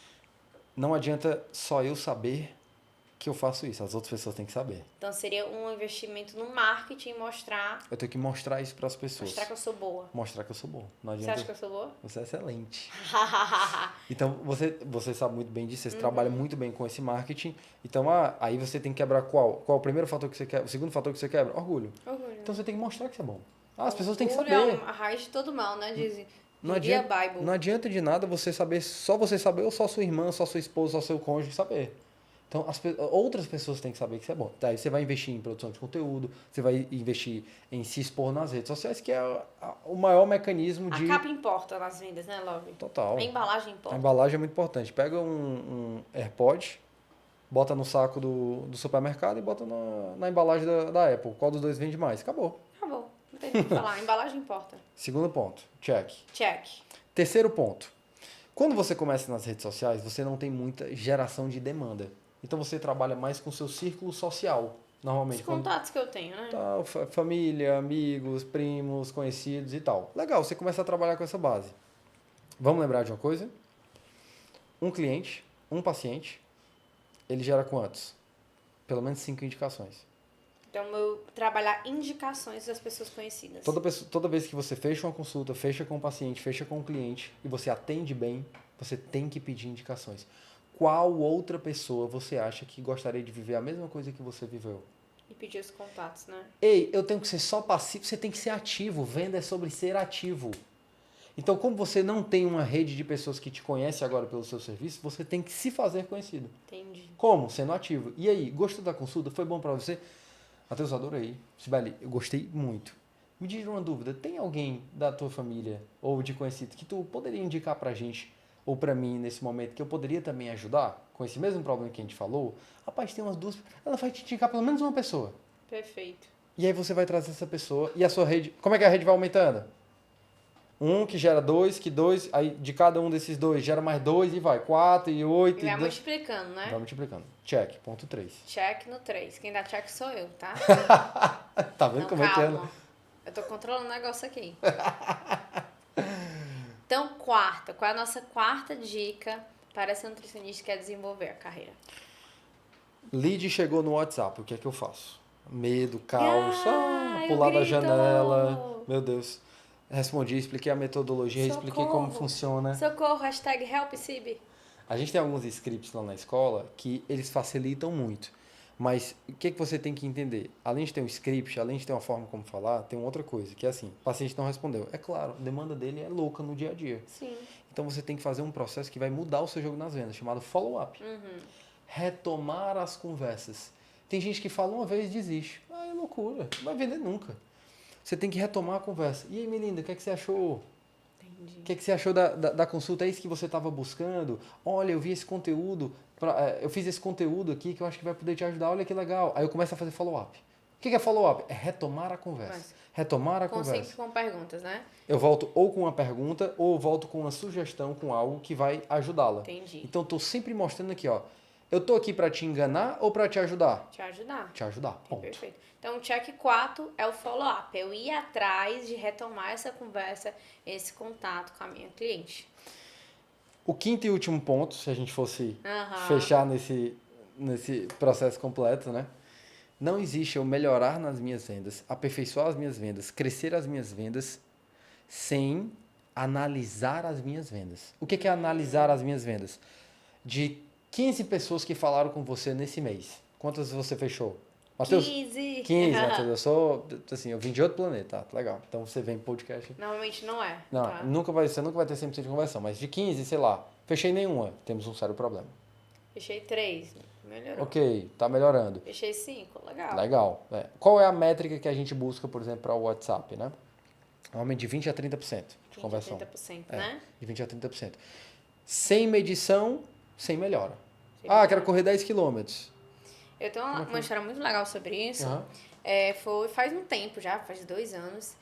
B: Não adianta só eu saber que eu faço isso, as outras pessoas têm que saber.
A: Então, seria um investimento no marketing, mostrar...
B: Eu tenho que mostrar isso para as pessoas.
A: Mostrar que eu sou boa.
B: Mostrar que eu sou bom. Não
A: Você
B: adianta...
A: acha que eu sou boa?
B: Você é excelente. Então, você sabe muito bem disso, você trabalha muito bem com esse marketing. Então, aí você tem que quebrar qual? Qual é o primeiro fator que você quebra? O segundo fator que você quebra? Orgulho.
A: Então,
B: você tem que mostrar que você é bom. As pessoas têm que saber.
A: Orgulho é a raiz de todo mal, né? Dizem.
B: Não adianta de nada só você saber ou só sua irmã, só sua esposa, só seu cônjuge saber. Então, outras pessoas têm que saber que isso é bom. Daí você vai investir em produção de conteúdo, você vai investir em se expor nas redes sociais, que é o maior mecanismo
A: A
B: de...
A: capa importa nas vendas, né, Love?
B: Total.
A: A embalagem
B: A
A: importa.
B: embalagem é muito importante. Pega um AirPod, bota no saco do supermercado e bota na embalagem da Apple. Qual dos dois vende mais? Acabou.
A: Acabou. Não tem o que falar. A embalagem importa.
B: Segundo ponto, check.
A: Check.
B: Terceiro ponto. Quando você começa nas redes sociais, você não tem muita geração de demanda. Então você trabalha mais com o seu círculo social, normalmente.
A: Os contatos que eu tenho, né?
B: Tá, família, amigos, primos, conhecidos e tal. Legal, você começa a trabalhar com essa base. Vamos lembrar de uma coisa? Um cliente, um paciente, ele gera quantos? Pelo menos 5 indicações.
A: Então, eu trabalhar indicações das pessoas conhecidas.
B: Toda vez que você fecha uma consulta, fecha com o paciente, fecha com o cliente e você atende bem, você tem que pedir indicações. Qual outra pessoa você acha que gostaria de viver a mesma coisa que você viveu?
A: E pedir os contatos, né?
B: Ei, eu tenho que ser só passivo, você tem que ser ativo. Venda é sobre ser ativo. Então, como você não tem uma rede de pessoas que te conhecem agora pelo seu serviço, você tem que se fazer conhecido.
A: Entendi.
B: Como? Sendo ativo. E aí, gostou da consulta? Foi bom pra você? Matheus, adorei. Sibeli, eu gostei muito. Me diz uma dúvida, tem alguém da tua família ou de conhecido que tu poderia indicar pra gente ou pra mim nesse momento que eu poderia também ajudar com esse mesmo problema que a gente falou? Rapaz, tem umas duas, ela vai te indicar pelo menos uma pessoa.
A: Perfeito.
B: E aí você vai trazer essa pessoa e a sua rede, como é que a rede vai aumentando? Um que gera dois, que dois, aí de cada um desses dois gera mais dois e vai, 4 e 8
A: E vai
B: e 2.
A: multiplicando, né?
B: Vai multiplicando. Check, ponto 3.
A: Check no 3. Quem dá check sou eu, tá?
B: Tá vendo
A: Não,
B: como é que é?
A: calma. Eu tô controlando o negócio aqui. Então, quarta. Qual é a nossa quarta dica para essa nutricionista que quer desenvolver a carreira?
B: Lead chegou no WhatsApp, o que é que eu faço? Medo, caos,
A: Ai,
B: pular
A: eu
B: da
A: grito!
B: janela. Meu Deus. Respondi, expliquei a metodologia, expliquei como
A: Socorro!
B: funciona.
A: Socorro, hashtag HelpSib.
B: A gente tem alguns scripts lá na escola que eles facilitam muito. Mas o que você tem que entender? Além de ter um script, além de ter uma forma como falar, tem uma outra coisa, que é assim, o paciente não respondeu. É claro, a demanda dele é louca no dia a dia.
A: Sim.
B: Então você tem que fazer um processo que vai mudar o seu jogo nas vendas, chamado follow-up. Retomar as conversas. Tem gente que fala uma vez e desiste. Ah, é loucura, não vai vender nunca. Você tem que retomar a conversa. E aí, Melinda, o que é que você achou?
A: Entendi.
B: O que é que você achou da consulta? É isso que você estava buscando? Olha, eu vi esse conteúdo, eu fiz esse conteúdo aqui que eu acho que vai poder te ajudar. Olha que legal. Aí eu começo a fazer follow-up. O que é follow-up? É retomar a conversa. Retomar a conversa.
A: Sempre com perguntas, né?
B: Eu volto ou com uma pergunta ou eu volto com uma sugestão, com algo que vai ajudá-la.
A: Entendi.
B: Então, eu estou sempre mostrando aqui, ó. Eu estou aqui para te enganar ou para te ajudar?
A: Te ajudar.
B: Te ajudar, ponto.
A: Perfeito. Então, o check 4 é o follow-up. Eu ir atrás de retomar essa conversa, esse contato com a minha cliente.
B: O quinto e último ponto, se a gente fosse
A: Aham.
B: fechar nesse processo completo, né? Não existe eu melhorar nas minhas vendas, aperfeiçoar as minhas vendas, crescer as minhas vendas sem analisar as minhas vendas. O que é analisar as minhas vendas? De 15 pessoas que falaram com você nesse mês, quantas você fechou? Matheus,
A: 15.
B: 15, Matheus. Eu sou, assim, eu vim de outro planeta, tá? Legal. Então você vem pro podcast.
A: Normalmente não é.
B: Não,
A: Tá?
B: você nunca vai ter 100% de conversão, mas de 15, sei lá, fechei nenhuma, temos um sério problema.
A: Fechei 3. Melhorou.
B: Ok, tá melhorando.
A: Fechei 5. Legal.
B: Legal. É. Qual é a métrica que a gente busca, por exemplo, para o WhatsApp, né? Normalmente de 20 a 30% de conversão.
A: 30%,
B: É,
A: né?
B: de 20 a 30%. Sem medição, sem melhora.
A: Sem
B: Ah,
A: melhora.
B: quero correr 10 quilômetros.
A: Eu tenho uma história muito legal sobre isso.
B: Aham.
A: Faz um tempo já, faz 2 anos.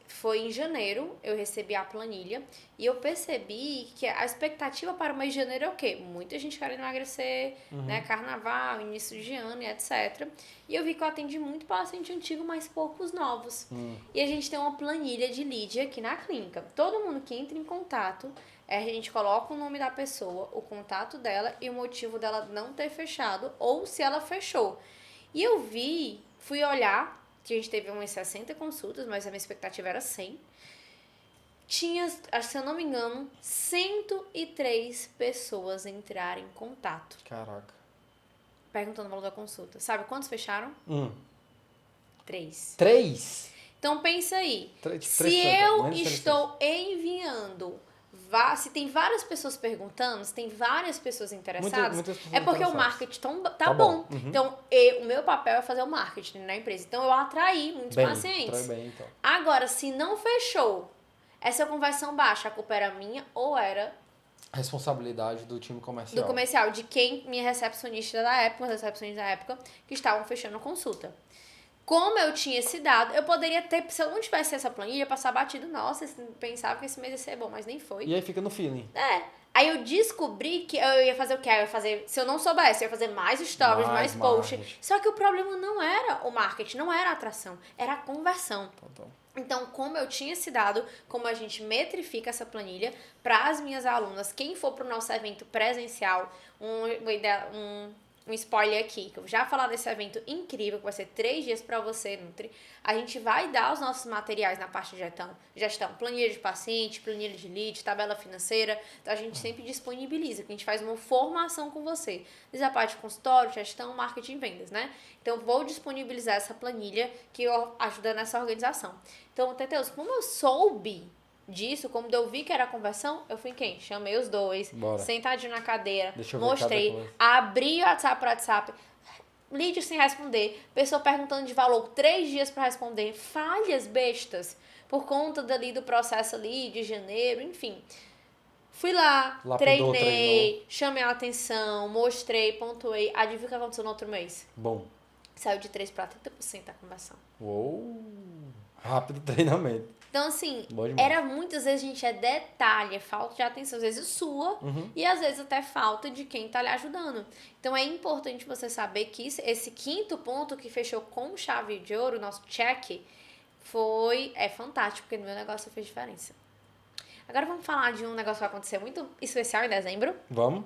A: Foi em janeiro, eu recebi a planilha e eu percebi que a expectativa para o mês de janeiro é o quê? Muita gente querendo emagrecer, né? Carnaval, início de ano e etc. E eu vi que eu atendi muito paciente antigo, mas poucos novos. E a gente tem uma planilha de lead aqui na clínica. Todo mundo que entra em contato, a gente coloca o nome da pessoa, o contato dela e o motivo dela não ter fechado ou se ela fechou. E eu fui olhar, que a gente teve umas 60 consultas, mas a minha expectativa era 100. Tinha, se eu não me engano, 103 pessoas entraram em contato,
B: Caraca.
A: perguntando o valor da consulta. Sabe quantos fecharam? 3.
B: 3?
A: Então pensa aí,
B: Três
A: se eu
B: menos de
A: estou enviando se tem várias pessoas perguntando, se tem várias pessoas interessadas,
B: Muitas pessoas
A: é porque o
B: interessadas.
A: marketing tá bom.
B: Uhum.
A: Então, o meu papel é fazer o marketing na empresa. Então, eu atraí muitos pacientes.
B: Atrai bem, então.
A: Agora, se não fechou, essa conversão baixa, a culpa era minha ou era
B: Responsabilidade do time comercial.
A: do comercial, de quem minha recepcionista da época, os recepcionistas da época, que estavam fechando a consulta. Como eu tinha esse dado, eu poderia ter, se eu não tivesse essa planilha, passar batido, nossa, pensava que esse mês ia ser bom, mas nem foi.
B: E aí fica no feeling.
A: Aí eu descobri que eu ia fazer o quê? Eu ia fazer, se eu não soubesse, eu ia fazer mais stories, mais posts. Só que o problema não era o marketing, não era a atração, era a conversão. Então, como eu tinha esse dado, como a gente metrifica essa planilha para as minhas alunas, quem for para o nosso evento presencial, um spoiler aqui, que eu já falar desse evento incrível, que vai ser 3 dias para você, Nutri. A gente vai dar os nossos materiais na parte de gestão, planilha de paciente, planilha de lead, tabela financeira. Então, a gente sempre disponibiliza, que a gente faz uma formação com você. Desde a parte de consultório, gestão, marketing e vendas, né? Então, vou disponibilizar essa planilha que ajuda nessa organização. Então, Teteus, como eu soube disso, como eu vi que era conversão, eu fui em quem? Chamei os dois, sentadinho na cadeira, mostrei, abri o WhatsApp para WhatsApp, lead sem responder, pessoa perguntando de valor, 3 dias para responder, falhas bestas, por conta dali do processo ali de janeiro, enfim. Fui lá, treinei, chamei a atenção, mostrei, pontuei, adivinha o que aconteceu no outro mês?
B: Bom.
A: Saiu de 3 para 30% a conversão.
B: Uou! Rápido treinamento.
A: Então, assim, era muitas vezes, gente, é detalhe, é falta de atenção, às vezes sua, e às vezes até falta de quem tá lhe ajudando. Então, é importante você saber que esse 5º ponto que fechou com chave de ouro, nosso check, é fantástico, porque no meu negócio fez diferença. Agora vamos falar de um negócio que vai acontecer muito especial em dezembro.
B: Vamos.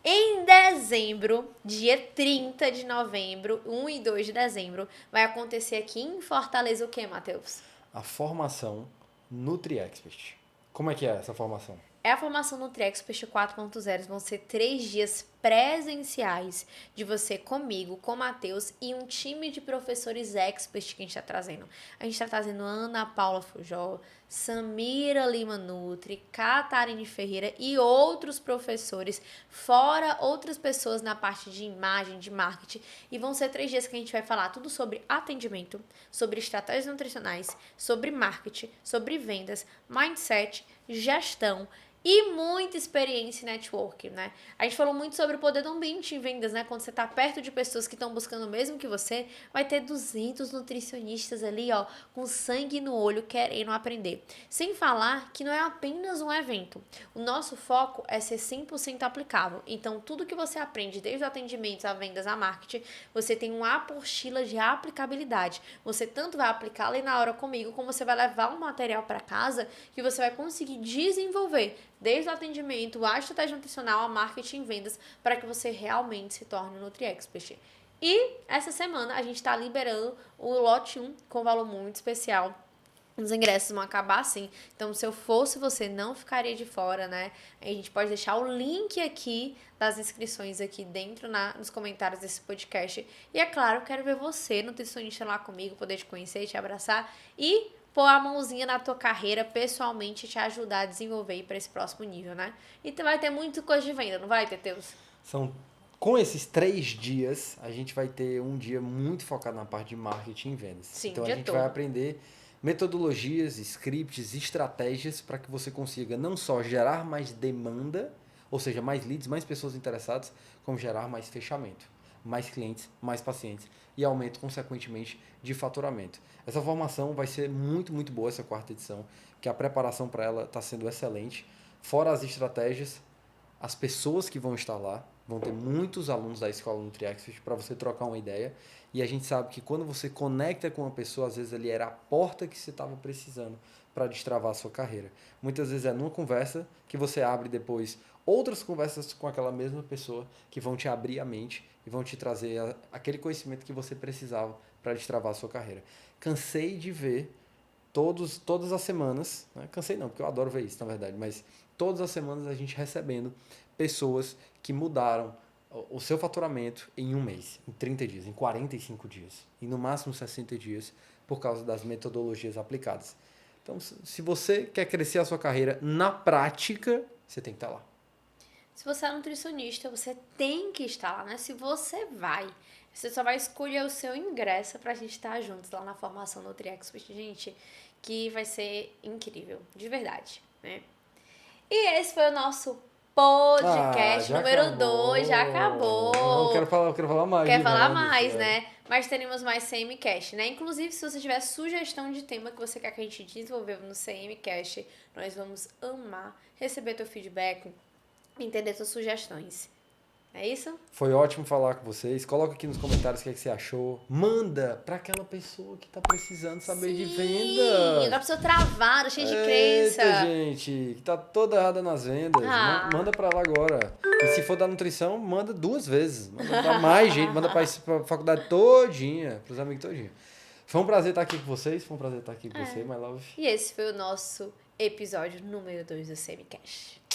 A: Em dezembro, dia 30 de novembro, 1 e 2 de dezembro, vai acontecer aqui em Fortaleza o quê, Matheus?
B: A formação NutriExpert. Como é que é essa formação?
A: É a formação NutriExpert 4.0. Vão ser 3 dias presenciais de você comigo, com o Matheus e um time de professores experts que a gente está trazendo. A gente está trazendo Ana Paula Fujó, Samira Lima Nutri, Catarine Ferreira e outros professores, fora outras pessoas na parte de imagem, de marketing. E vão ser 3 dias que a gente vai falar tudo sobre atendimento, sobre estratégias nutricionais, sobre marketing, sobre vendas, mindset, gestão e muita experiência em networking, né? A gente falou muito sobre o poder do ambiente em vendas, né? Quando você tá perto de pessoas que estão buscando o mesmo que você, vai ter 200 nutricionistas ali, ó, com sangue no olho, querendo aprender. Sem falar que não é apenas um evento. O nosso foco é ser 100% aplicável. Então, tudo que você aprende, desde o atendimento, a vendas, a marketing, você tem uma apostila de aplicabilidade. Você tanto vai aplicar ali na hora comigo, como você vai levar um material para casa que você vai conseguir desenvolver desde o atendimento, a estratégia nutricional, a marketing e vendas, para que você realmente se torne um NutriExpert. E essa semana a gente está liberando o lote 1 com valor muito especial. Os ingressos vão acabar assim. Então, se eu fosse você, não ficaria de fora, né? A gente pode deixar o link aqui das inscrições aqui dentro nos comentários desse podcast. E é claro, quero ver você, nutricionista, lá comigo, poder te conhecer, te abraçar e pôr a mãozinha na tua carreira pessoalmente, te ajudar a desenvolver para esse próximo nível, né? E vai ter muita coisa de venda, não vai, Teteus?
B: Com esses 3 dias, a gente vai ter um dia muito focado na parte de marketing e vendas.
A: Sim,
B: então a gente vai aprender metodologias, scripts, estratégias para que você consiga não só gerar mais demanda, ou seja, mais leads, mais pessoas interessadas, como gerar mais fechamento, mais clientes, mais pacientes e aumento, consequentemente, de faturamento. Essa formação vai ser muito, muito boa, essa 4ª edição, que a preparação para ela está sendo excelente. Fora as estratégias, as pessoas que vão estar lá, vão ter muitos alunos da Escola NutriExpert para você trocar uma ideia. E a gente sabe que quando você conecta com uma pessoa, às vezes ali era a porta que você estava precisando para destravar a sua carreira. Muitas vezes é numa conversa que você abre depois outras conversas com aquela mesma pessoa que vão te abrir a mente e vão te trazer aquele conhecimento que você precisava para destravar a sua carreira. Cansei de ver todas as semanas, né? Cansei não, porque eu adoro ver isso, na verdade, mas todas as semanas a gente recebendo pessoas que mudaram o seu faturamento em 1 mês, em 30 dias, em 45 dias, e no máximo 60 dias, por causa das metodologias aplicadas. Então, se você quer crescer a sua carreira na prática, você tem que estar lá.
A: Se você é nutricionista, você tem que estar lá, né? Se você vai, você só vai escolher o seu ingresso pra gente estar juntos lá na formação NutriExpert, gente, que vai ser incrível, de verdade, né? E esse foi o nosso podcast
B: já
A: número
B: acabou.
A: 2, já acabou.
B: Eu quero falar mais.
A: Quer
B: de
A: falar
B: vendas,
A: mais,
B: velho.
A: né? Mas teremos mais CMcast, né? Inclusive, se você tiver sugestão de tema que você quer que a gente desenvolva no CMcast, nós vamos amar receber teu feedback, entender suas sugestões. É isso?
B: Foi ótimo falar com vocês. Coloca aqui nos comentários o que, é que você achou. Manda pra aquela pessoa que tá precisando saber de venda.
A: Aquela pessoa travada, cheia de
B: Eita,
A: crença.
B: gente, que tá toda errada nas vendas.
A: Ah.
B: Manda pra lá agora. E se for da nutrição, manda 2 vezes. Manda pra mais gente. Manda pra faculdade todinha, pros amigos todinha. Foi um prazer estar aqui com vocês. Foi um prazer estar aqui com você, my love.
A: E esse foi o nosso episódio número 2 do CMcast.